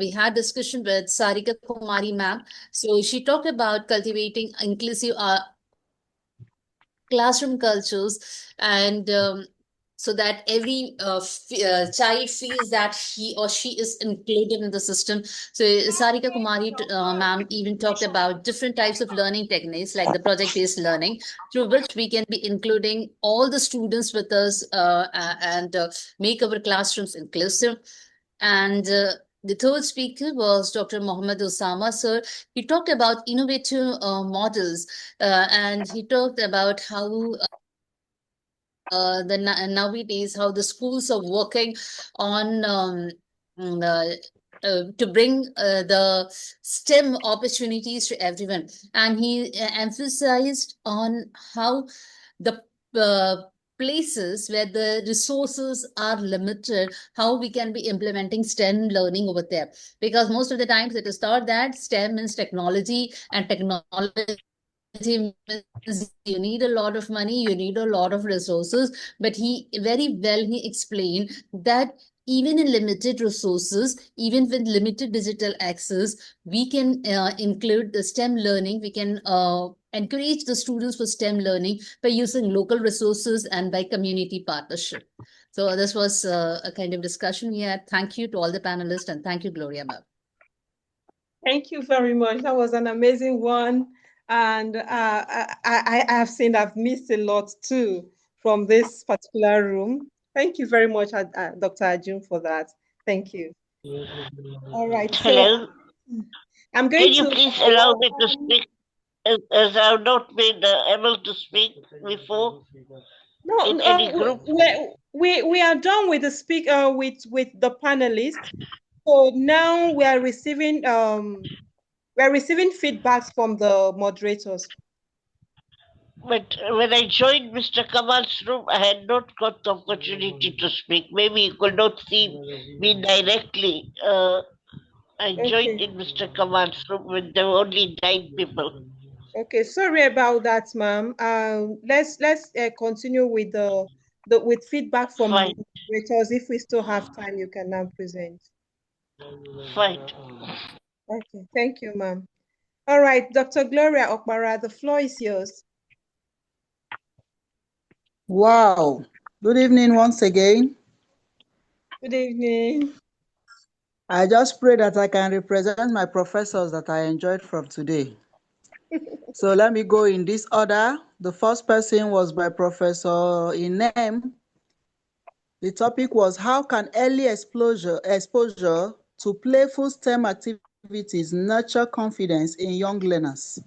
we had discussion with Sarika Kumari ma'am. So she talked about cultivating inclusive classroom cultures, and so that every child feels that he or she is included in the system. So Sarika Kumari ma'am even talked about different types of learning techniques like the project-based learning, through which we can be including all the students with us and make our classrooms inclusive. And the third speaker was Dr. Mohammed Osama, sir. He talked about innovative models, and he talked about how nowadays how the schools are working on to bring the STEM opportunities to everyone. And he emphasized on how the places where the resources are limited, how we can be implementing STEM learning over there. Because most of the times it is thought that STEM means technology, and technology means you need a lot of money, you need a lot of resources. But he very well he explained that even in limited resources, even with limited digital access, we can include the STEM learning. We can encourage the students for STEM learning by using local resources and by community partnership. So this was a kind of discussion we had. Thank you to all the panelists, and thank you, Gloria ma'am. Thank you very much. That was an amazing one. And I have seen I've missed a lot too from this particular room. Thank you very much, Dr. Ajun, for that. Thank you. All right. So Hello. I'm going Can you to please allow me to speak, as I've not been able to speak before in any group? we are done with the speaker with the panelists. So now we are receiving feedbacks from the moderators. But when I joined Mr. Kamal's room, I had not got the opportunity to speak. Maybe you could not see me directly. I joined in Mr. Kamal's room when there were only 9 people. Okay, sorry about that, ma'am. Let's continue with with feedback from the moderators. If we still have time, you can now present. Fine. Okay, thank you, ma'am. All right, Dr. Gloria Okpara, the floor is yours. Wow. Good evening once again. Good evening. I just pray that I can represent my professors that I enjoyed from today. So let me go in this order. The first person was by Professor Inem. The topic was, how can early exposure to playful STEM activities nurture confidence in young learners?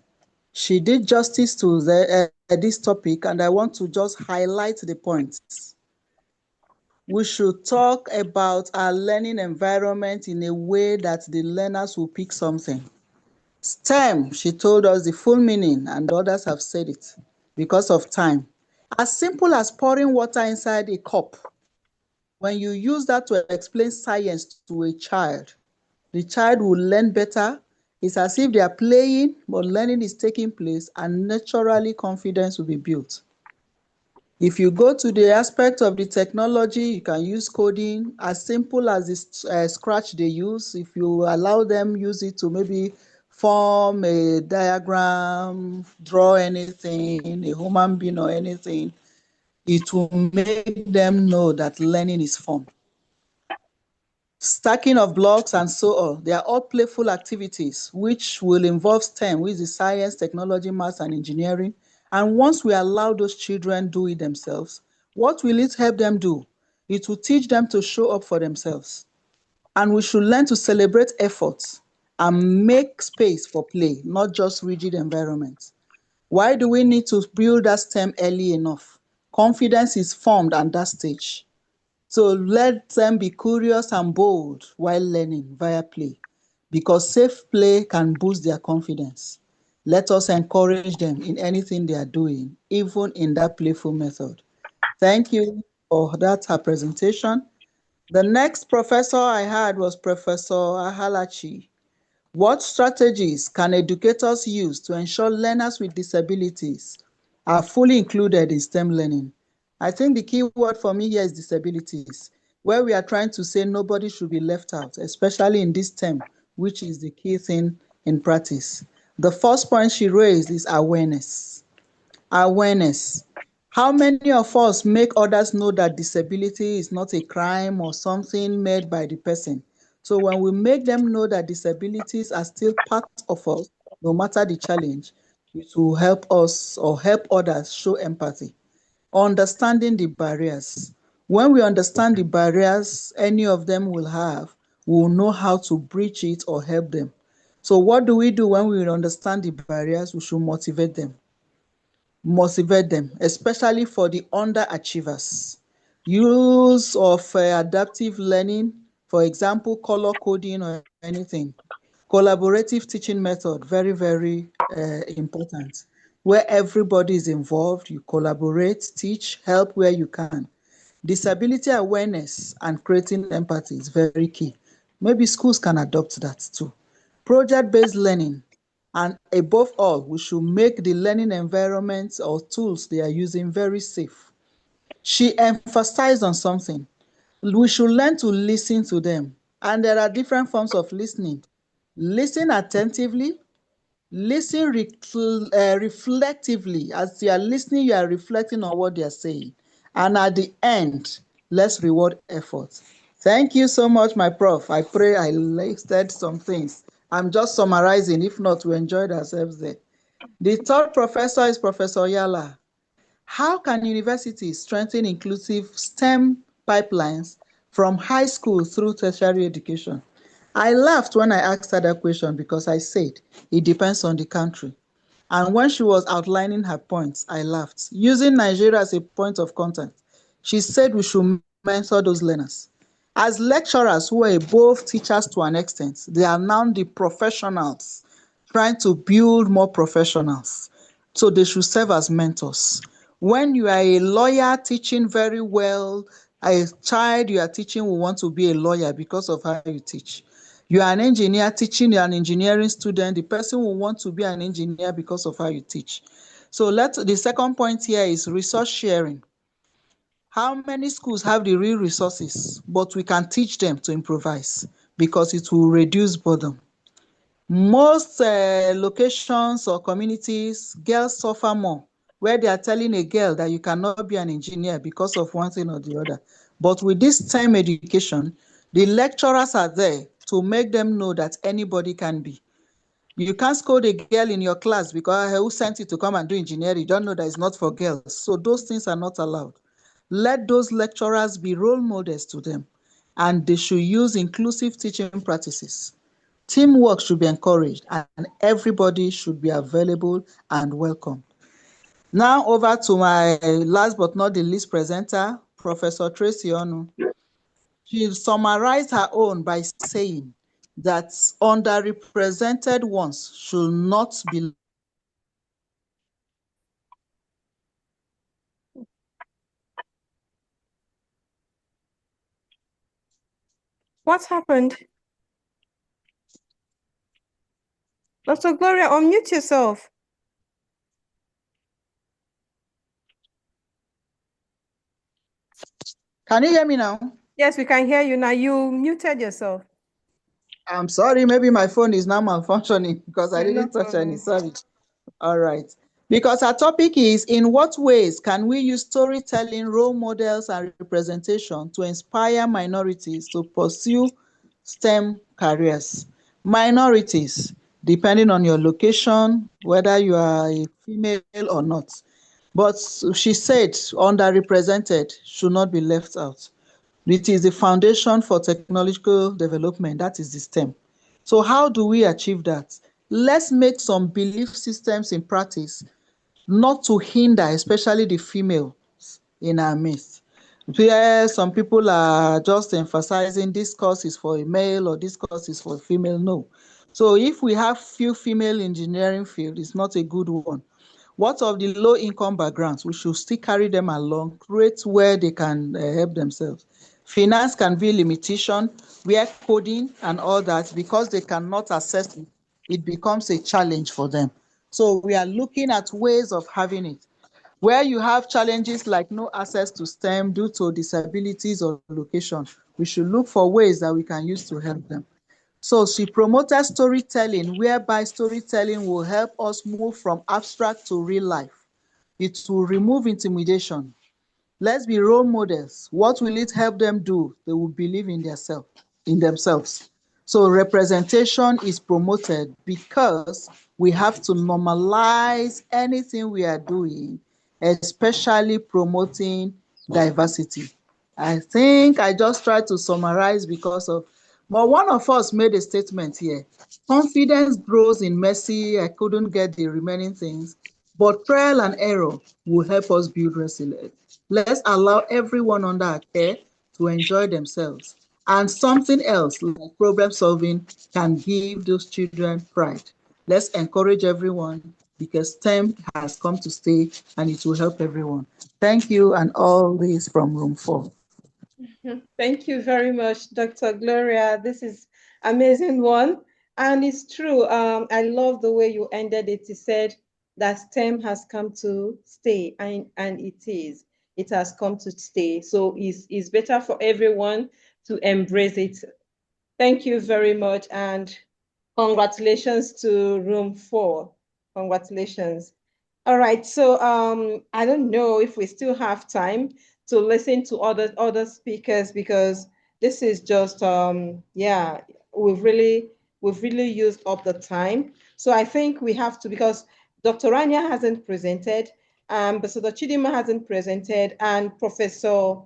She did justice to this topic, and I want to just highlight the points. We should talk about our learning environment in a way that the learners will pick something. STEM, she told us the full meaning, and others have said it because of time. As simple as pouring water inside a cup. When you use that to explain science to a child, the child will learn better. It's as if they are playing, but learning is taking place, and naturally confidence will be built. If you go to the aspect of the technology, you can use coding as simple as the Scratch they use. If you allow them use it to maybe form a diagram, draw anything, a human being or anything, it will make them know that learning is fun. Stacking of blocks and so on, they are all playful activities which will involve STEM, which is science, technology, maths, and engineering. And once we allow those children do it themselves, what will it help them do? It will teach them to show up for themselves. And we should learn to celebrate efforts and make space for play, not just rigid environments. Why do we need to build that STEM early enough? confidence is formed at that stage. So let them be curious and bold while learning via play, because safe play can boost their confidence. Let us encourage them in anything they are doing, even in that playful method. Thank you for that her presentation. The next professor I had was Professor Ahalachi. What strategies can educators use to ensure learners with disabilities are fully included in STEM learning? I think the key word for me here is disabilities, where we are trying to say nobody should be left out, especially in this term, which is the key thing in practice. The first point she raised is awareness. Awareness. How many of us make others know that disability is not a crime or something made by the person? So when we make them know that disabilities are still part of us, no matter the challenge, it will help us or help others show empathy. Understanding the barriers. When we understand the barriers any of them will have, we will know how to breach it or help them. So what do we do when we understand the barriers? We should motivate them, especially for the underachievers. Use of adaptive learning, for example, color coding or anything. Collaborative teaching method, very, very important. Where everybody is involved, you collaborate, teach, help where you can. Disability awareness and creating empathy is very key. Maybe schools can adopt that too. Project-based learning, and above all, we should make the learning environments or tools they are using very safe. She emphasized on something. We should learn to listen to them. And there are different forms of listening. Listen attentively, listen reflectively. As you are listening, you are reflecting on what they are saying. And at the end, let's reward effort. Thank you so much, my prof. I pray I listed some things. I'm just summarizing. If not, we enjoyed ourselves there. The third professor is Professor Yala. How can universities strengthen inclusive STEM pipelines from high school through tertiary education? I laughed when I asked her that question because I said it depends on the country. And when she was outlining her points, I laughed. Using Nigeria as a point of contact, she said we should mentor those learners. As lecturers who are both teachers to an extent, they are now the professionals, trying to build more professionals. So they should serve as mentors. When you are a lawyer teaching very well, a child you are teaching will want to be a lawyer because of how you teach. You are an engineer teaching an engineering student, the person will want to be an engineer because of how you teach. So the second point here is resource sharing. How many schools have the real resources, but we can teach them to improvise because it will reduce burden. Most locations or communities, girls suffer more, where they are telling a girl that you cannot be an engineer because of one thing or the other. But with this STEM education, the lecturers are there to make them know that anybody can be. You can't scold a girl in your class because who sent you to come and do engineering? You don't know that it's not for girls. So those things are not allowed. Let those lecturers be role models to them, and they should use inclusive teaching practices. Teamwork should be encouraged, and everybody should be available and welcome. Now over to my last but not the least presenter, Professor Tracy Onu. She summarized her own by saying that underrepresented ones should not be. What happened? Dr. Gloria, unmute yourself. Can you hear me now? Yes, we can hear you now. You muted yourself. I'm sorry, maybe my phone is now malfunctioning because I No didn't touch any. problem. Sorry. All right. Because our topic is, in what ways can we use storytelling, role models, and representation to inspire minorities to pursue STEM careers? Minorities, depending on your location, whether you are a female or not. But she said underrepresented should not be left out. It is the foundation for technological development. That is the STEM. So how do we achieve that? Let's make some belief systems in practice, not to hinder, especially the females, in our midst. Where some people are just emphasizing this course is for a male or this course is for a female. No. So if we have few female engineering field, it's not a good one. What of the low income backgrounds? We should still carry them along, create where they can help themselves. Finance can be a limitation, where coding and all that, because they cannot access it, it becomes a challenge for them. So we are looking at ways of having it. Where you have challenges like no access to STEM due to disabilities or location, we should look for ways that we can use to help them. So she promoted storytelling, whereby storytelling will help us move from abstract to real life. It will remove intimidation. Let's be role models. What will it help them do? They will believe in themselves. So representation is promoted because we have to normalize anything we are doing, especially promoting diversity. I think I just tried to summarize but one of us made a statement here. Confidence grows in mercy. I couldn't get the remaining things, but trial and error will help us build resilience. Let's allow everyone under our care to enjoy themselves. And something else, like problem solving, can give those children pride. Let's encourage everyone because STEM has come to stay and it will help everyone. Thank you, and all this from room 4. Thank you very much, Dr. Gloria. This is amazing one. And it's true. I love the way you ended it. You said that STEM has come to stay, and it is. It has come to stay. So it's better for everyone to embrace it. Thank you very much. And congratulations to room 4. Congratulations. All right, so I don't know if we still have time to listen to other speakers, because this is just yeah, we've really used up the time. So I think we have to, because Dr. Rania hasn't presented, but so the Chidima hasn't presented, and Professor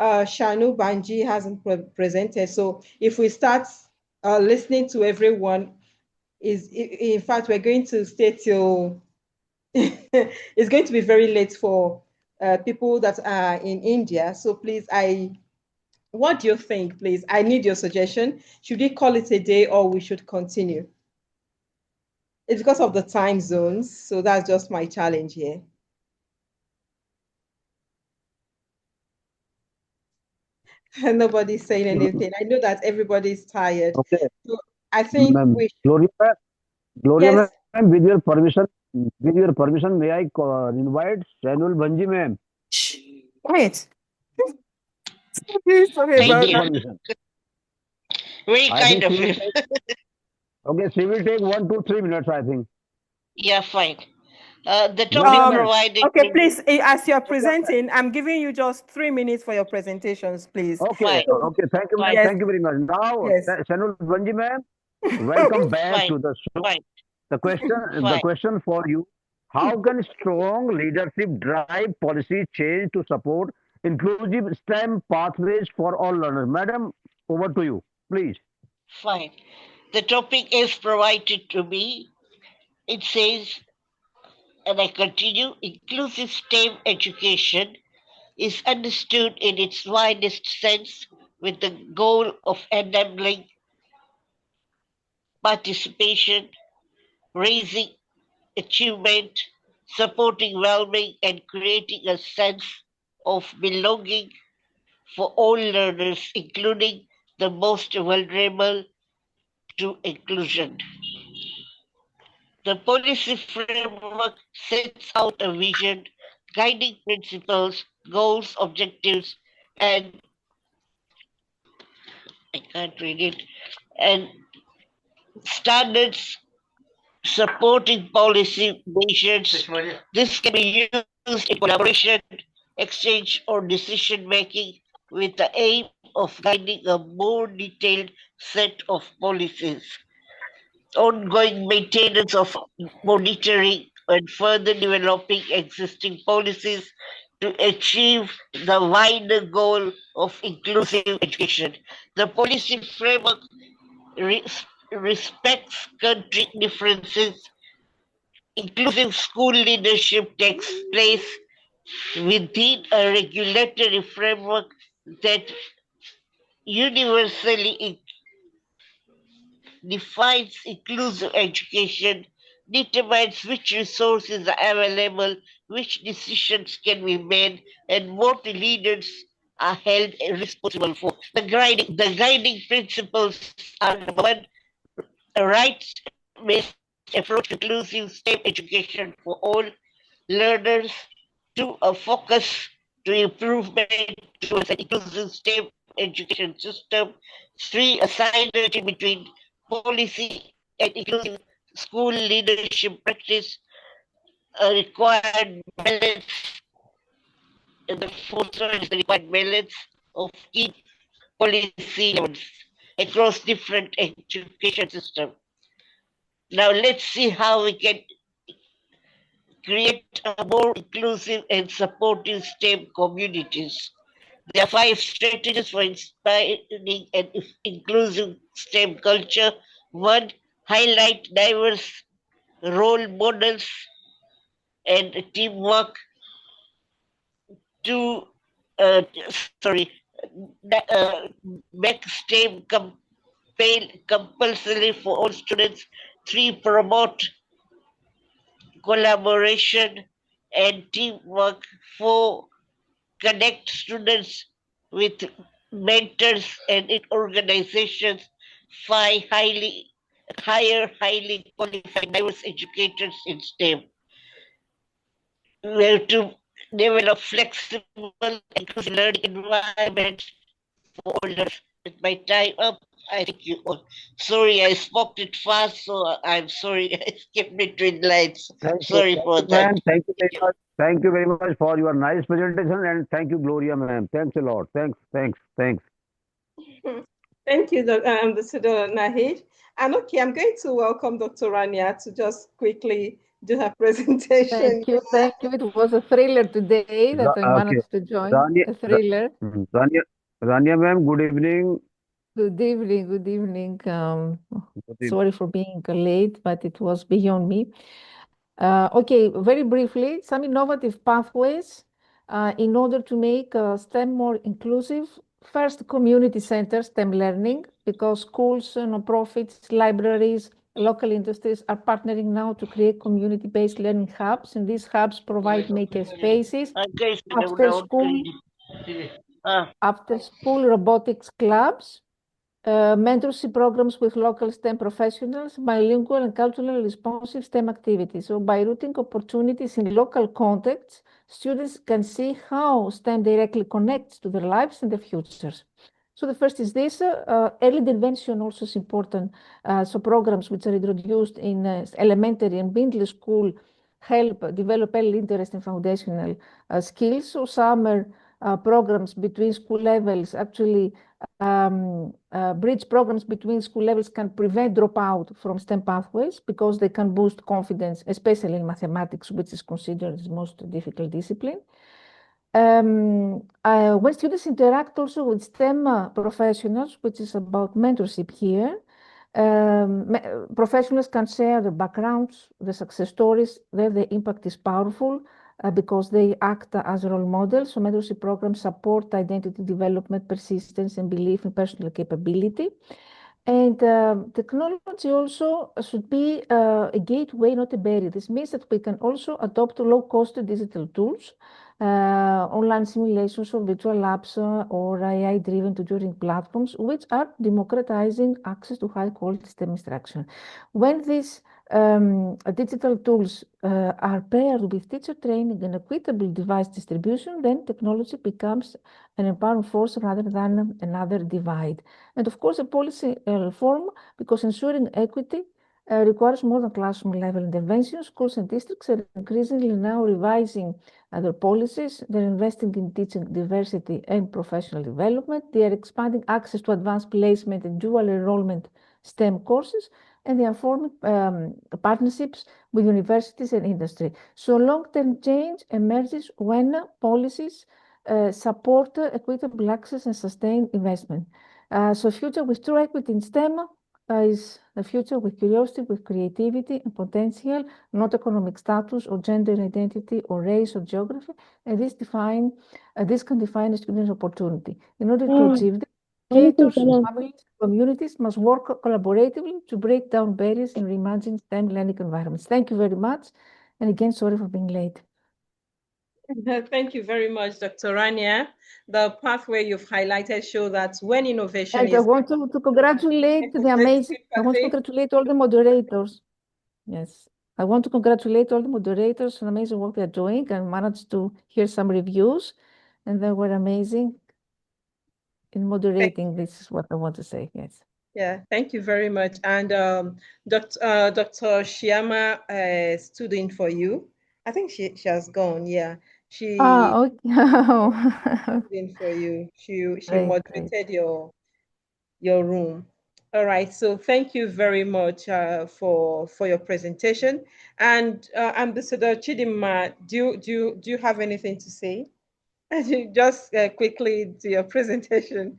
Shanu Banji hasn't presented. So if we start listening to everyone, in fact, we're going to stay till it's going to be very late for people that are in India. So please, what do you think, please? I need your suggestion. Should we call it a day or we should continue? It's because of the time zones. So that's just my challenge here. Nobody's saying anything. I know that everybody's tired. Okay. So I think we should. Gloria yes. ma'am, with your permission, may I invite Shanul Banji ma'am? Wait. Sorry about that. Very kind of you. Okay, she will take 1 to 3 minutes, I think. Yeah, fine. The topic provided. Okay, please, as you're presenting, I'm giving you just 3 minutes for your presentations, please. Okay, okay, thank you, ma'am. Yes. Thank you very much. Now, Yes. Shanul Banji ma'am, welcome back to the show. The question for you: how can strong leadership drive policy change to support inclusive STEM pathways for all learners? Madam, over to you, please. Fine. The topic is provided to me. It says, and I continue, inclusive STEM education is understood in its widest sense with the goal of enabling participation, raising achievement, supporting well-being, and creating a sense of belonging for all learners, including the most vulnerable to inclusion. The policy framework sets out a vision, guiding principles, goals, objectives, and I can't read it, and standards supporting policy measures. This can be used in collaboration, exchange, or decision making with the aim of guiding a more detailed set of policies. Ongoing maintenance of monitoring and further developing existing policies to achieve the wider goal of inclusive education. The policy framework respects country differences. Inclusive school leadership takes place within a regulatory framework that universally defines inclusive education, determines which resources are available, which decisions can be made, and what leaders are held responsible for. The guiding principles are: number one, a rights-based approach to inclusive STEM education for all learners; two, a focus to improvement towards an inclusive STEM education system; three, a synergy between policy and inclusive school leadership practice; a required balance, and the fourth one is the required balance of key policy levels across different education systems. Now let's see how we can create a more inclusive and supportive STEM communities. There are 5 strategies for inspiring and inclusive STEM culture. 1, highlight diverse role models and teamwork. 2, uh, sorry, make STEM compulsory for all students. 3, promote collaboration and teamwork. 4, connect students with mentors and in organizations. 5, hire highly qualified diverse educators in STEM. We have to develop flexible, inclusive learning environments for all learners. With my time up, I thank you all. Sorry, I spoke it fast, so I'm sorry I skipped between lines. Sorry for that. Ma'am. Thank you very much. Thank you very much for your nice presentation, and thank you, Gloria, ma'am. Thanks a lot. Thanks. Thank you, Ambassador Nahid. And okay, I'm going to welcome Dr. Rania to just quickly do her presentation. Thank you. It was a thriller today that I managed to join. A thriller. Rania, ma'am, good evening. Good evening. Sorry for being late, but it was beyond me. Okay, very briefly, some innovative pathways in order to make STEM more inclusive. First, community centers, STEM learning, because schools, non-profits, libraries, local industries are partnering now to create community-based learning hubs, and these hubs provide maker spaces, after school robotics clubs, mentorship programs with local STEM professionals, bilingual and culturally responsive STEM activities. So by rooting opportunities in local contexts, students can see how STEM directly connects to their lives and their futures. So the first is this, early intervention also is important. So programs which are introduced in elementary and middle school help develop early interest in foundational skills. So summer programs between school levels actually bridge programs between school levels can prevent dropout from STEM pathways because they can boost confidence, especially in mathematics, which is considered the most difficult discipline. When students interact also with STEM professionals, which is about mentorship here, professionals can share their backgrounds, the success stories, there the impact is powerful because they act as role models. So mentorship programs support identity development, persistence, and belief in personal capability. And technology also should be a gateway, not a barrier. This means that we can also adopt low-cost digital tools, online simulations or virtual labs or AI-driven tutoring platforms, which are democratizing access to high-quality STEM instruction. When these digital tools are paired with teacher training and equitable device distribution, then technology becomes an empowering force rather than another divide. And of course, a policy reform, because ensuring equity requires more than classroom level interventions. Schools and districts are increasingly now revising their policies. They're investing in teaching diversity and professional development. They are expanding access to advanced placement and dual enrollment STEM courses, and they are forming partnerships with universities and industry. So long-term change emerges when policies support equitable access and sustained investment. So future with true equity in STEM is the future with curiosity, with creativity and potential, not economic status or gender identity or race or geography. And this can define a student's opportunity. In order to achieve this, educators, families, communities must work collaboratively to break down barriers and reimagine STEM learning environments. Thank you very much. And again, sorry for being late. Thank you very much, Dr. Rania. The pathway you've highlighted show that when innovation And I want to congratulate the amazing, I want to congratulate all the moderators. Yes, I want to congratulate all the moderators on the amazing work they're doing. I managed to hear some reviews and they were amazing in moderating. This is what I want to say, yes. Yeah, thank you very much. And Dr. Shiama stood in for you. I think she has gone, yeah. She okay. stood in for you. She moderated your room. All right, so thank you very much for your presentation. And Ambassador Chidima, do you have anything to say? Just quickly to your presentation.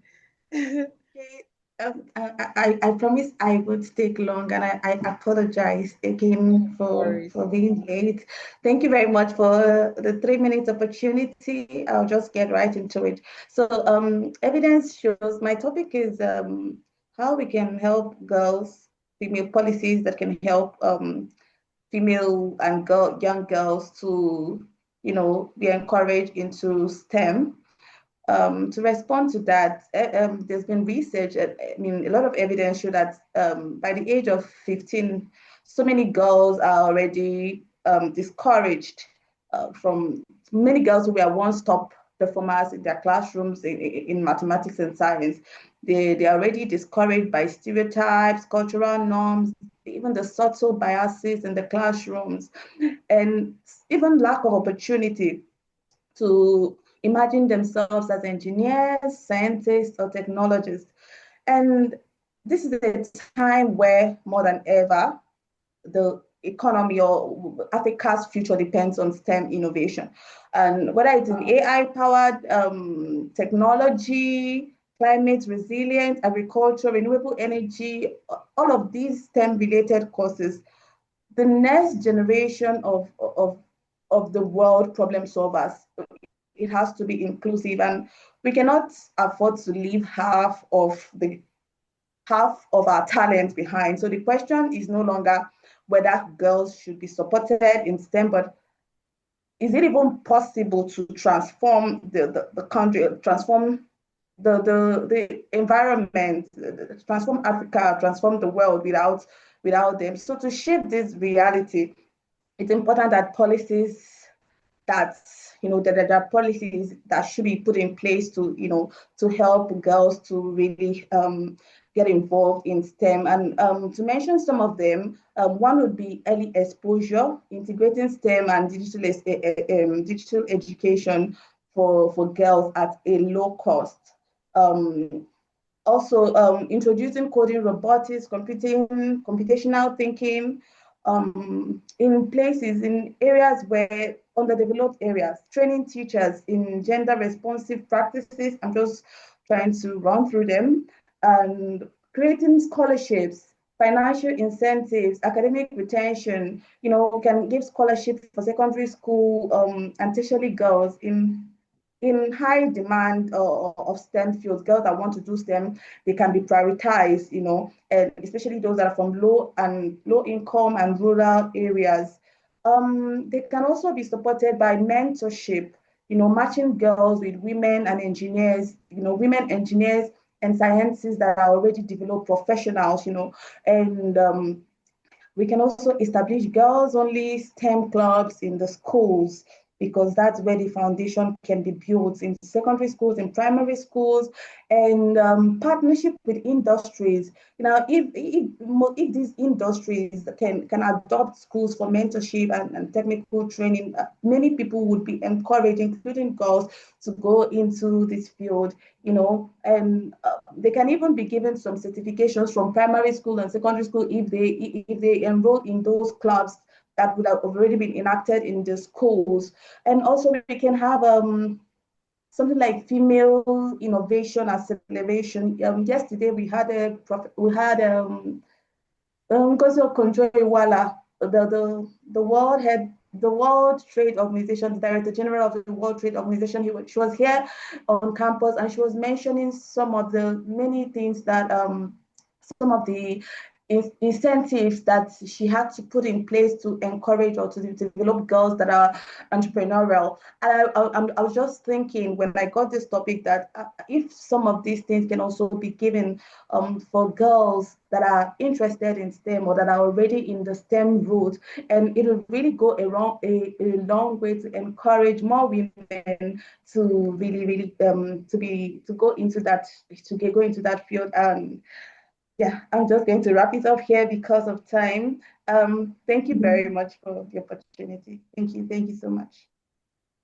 I promise I would take long, and I apologize again for being late. Thank you very much for the 3 minutes opportunity. I'll just get right into it. So evidence shows my topic is how we can help girls, female policies that can help female and young girls to, be encouraged into STEM. To respond to that, there's been research, a lot of evidence show that by the age of 15, so many girls are already discouraged from many girls who were once top performers in their classrooms in mathematics and science. They are already discouraged by stereotypes, cultural norms, even the subtle biases in the classrooms, and even lack of opportunity to imagine themselves as engineers, scientists, or technologists. And this is a time where, more than ever, the economy or Africa's future depends on STEM innovation. And whether it's in AI-powered technology, climate resilience, agriculture, renewable energy, all of these STEM-related courses, the next generation of the world problem solvers, it has to be inclusive, and we cannot afford to leave half of our talent behind. So the question is no longer whether girls should be supported in STEM, but is it even possible to transform the country, transform the environment, transform Africa, transform the world without them? So to shape this reality, it's important that policies that there are policies that should be put in place to to help girls to really get involved in STEM. And to mention some of them, one would be early exposure, integrating STEM and digital education for girls at a low cost. Also, introducing coding, robotics, computational thinking, in areas where underdeveloped areas, training teachers in gender responsive practices. I'm just trying to run through them, and creating scholarships, financial incentives, academic retention. We can give scholarships for secondary school and tertiary girls in high demand of STEM fields. Girls that want to do STEM, they can be prioritized, and especially those that are from low income and rural areas. They can also be supported by mentorship, matching girls with women and engineers, women engineers and scientists that are already developed professionals, and we can also establish girls-only STEM clubs in the schools, because that's where the foundation can be built in secondary schools, in primary schools, and partnership with industries. If these industries can adopt schools for mentorship and technical training, many people would be encouraged, including girls, to go into this field. And they can even be given some certifications from primary school and secondary school if they enroll in those clubs that would have already been enacted in the schools. And also we can have something like female innovation acceleration. Yesterday we had Ngozi Okonjo-Iweala, the World Trade Organization, the Director General of the World Trade Organization. She was here on campus, and she was mentioning some of the many things that some of the incentives that she had to put in place to encourage or to develop girls that are entrepreneurial. And I was just thinking when I got this topic that if some of these things can also be given for girls that are interested in STEM or that are already in the STEM route, and it will really go a long way to encourage more women to really to go into that field. And yeah, I'm just going to wrap it up here because of time. Thank you very much for the opportunity. Thank you so much.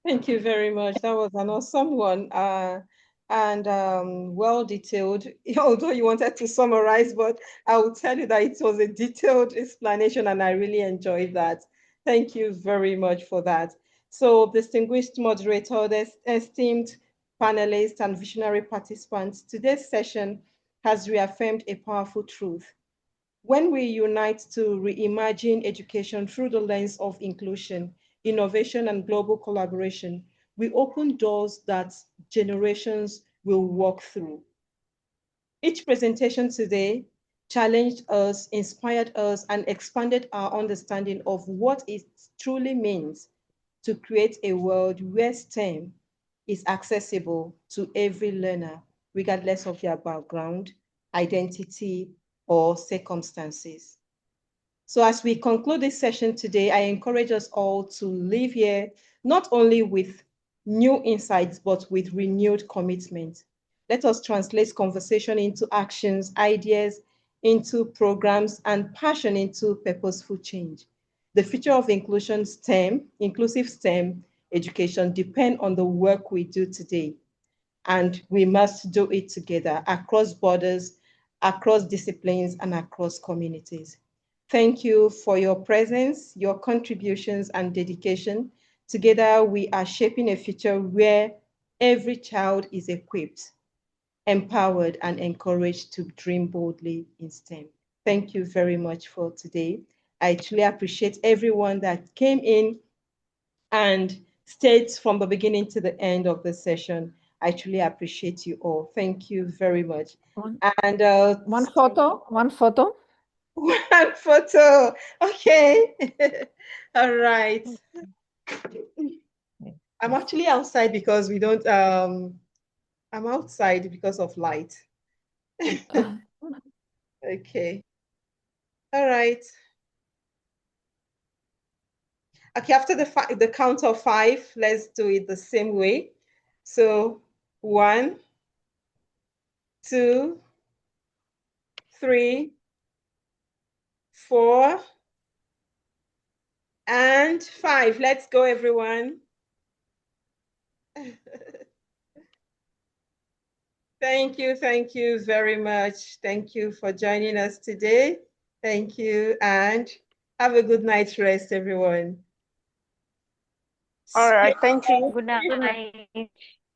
Thank you very much. That was an awesome one and well detailed. Although you wanted to summarize, but I will tell you that it was a detailed explanation and I really enjoyed that. Thank you very much for that. So, distinguished moderators, esteemed panelists, and visionary participants, today's session has reaffirmed a powerful truth. When we unite to reimagine education through the lens of inclusion, innovation, and global collaboration, we open doors that generations will walk through. Each presentation today challenged us, inspired us, and expanded our understanding of what it truly means to create a world where STEM is accessible to every learner, regardless of their background, identity, or circumstances. So as we conclude this session today, I encourage us all to leave here not only with new insights, but with renewed commitment. Let us translate conversation into actions, ideas into programs, and passion into purposeful change. The future of inclusive STEM education depends on the work we do today. And we must do it together across borders, across disciplines, and across communities. Thank you for your presence, your contributions, and dedication. Together, we are shaping a future where every child is equipped, empowered, and encouraged to dream boldly in STEM. Thank you very much for today. I truly appreciate everyone that came in and stayed from the beginning to the end of the session. I truly appreciate you all. Thank you very much. And one photo. One photo. Okay. All right. I'm actually outside because we don't I'm outside because of light. Okay. All right. Okay, after the count of 5, let's do it the same way. So 1, 2, 3, 4, and 5. Let's go, everyone. Thank you very much. Thank you for joining us today. Thank you, and have a good night's rest, everyone. All right, thank you. Good night.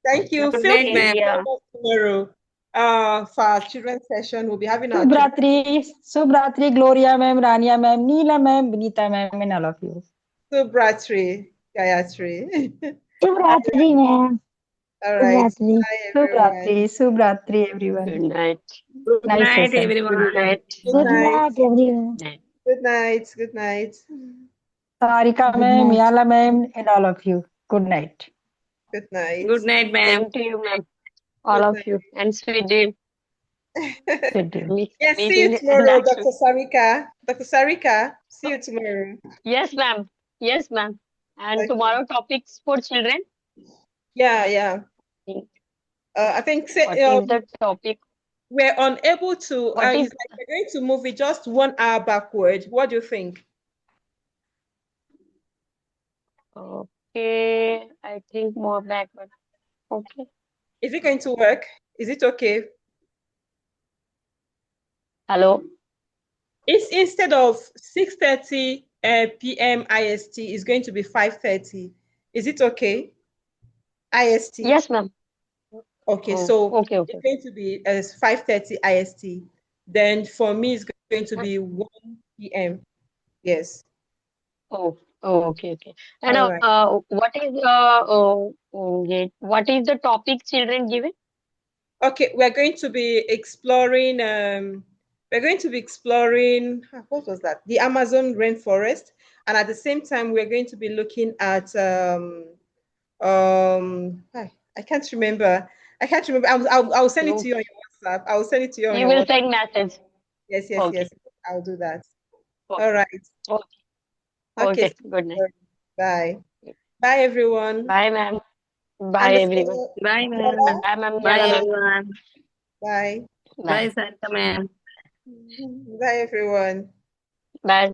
Thank you. Good Feel night, free to ma'am. join us tomorrow for our children's session. We'll be having our Subratri, Gloria ma'am, Rania ma'am, Neela ma'am, Benita ma'am, and all of you. Subratri, Gayatri. Subratri ma'am. All right. Subratri. Bye, everyone. Subratri, everyone. Good night. Good night, everyone. Good night. Good night, everyone. Good night. Good night. Sarika ma'am, Yala ma'am, and all of you. Good night. Good night. Good night, ma'am. Same to you, ma'am. All of you. And sweet dream. Sweet dream. Yes, see you tomorrow, Dr. Sarika. Dr. Sarika, see you tomorrow. Yes, ma'am. Yes, ma'am. And tomorrow topics for children? Yeah. I think what is the topic? We're unable to, What is it's like we're going to move it just 1 hour backward. What do you think? Okay, I think more backward. Okay. Is it going to work? Is it okay? Hello? It's instead of 6:30 p.m. IST, it's going to be 5:30. Is it okay? IST? Yes, ma'am. Okay, Oh, so okay. it's going to be 5:30 IST. Then for me, it's going to be 1 p.m. Yes. Oh, okay, okay. And All right. what is the topic children given? Okay, we're going to be exploring. What was that? The Amazon rainforest, and at the same time, we're going to be looking at I can't remember. I'll send it to you on your WhatsApp. I'll send it to you on You your will WhatsApp. send message. Yes, yes, Okay. yes. I'll do that. Okay. All right. Okay. Okay. Okay. Good night. Bye. Bye, everyone. Bye, ma'am. Bye, And everyone. Bye, ma'am. Bye, ma'am. Bye, Nyala, ma'am. everyone. Bye. Bye. Bye, Santa ma'am. Bye, everyone. Bye.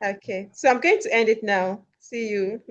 Okay. So I'm going to end it now. See you.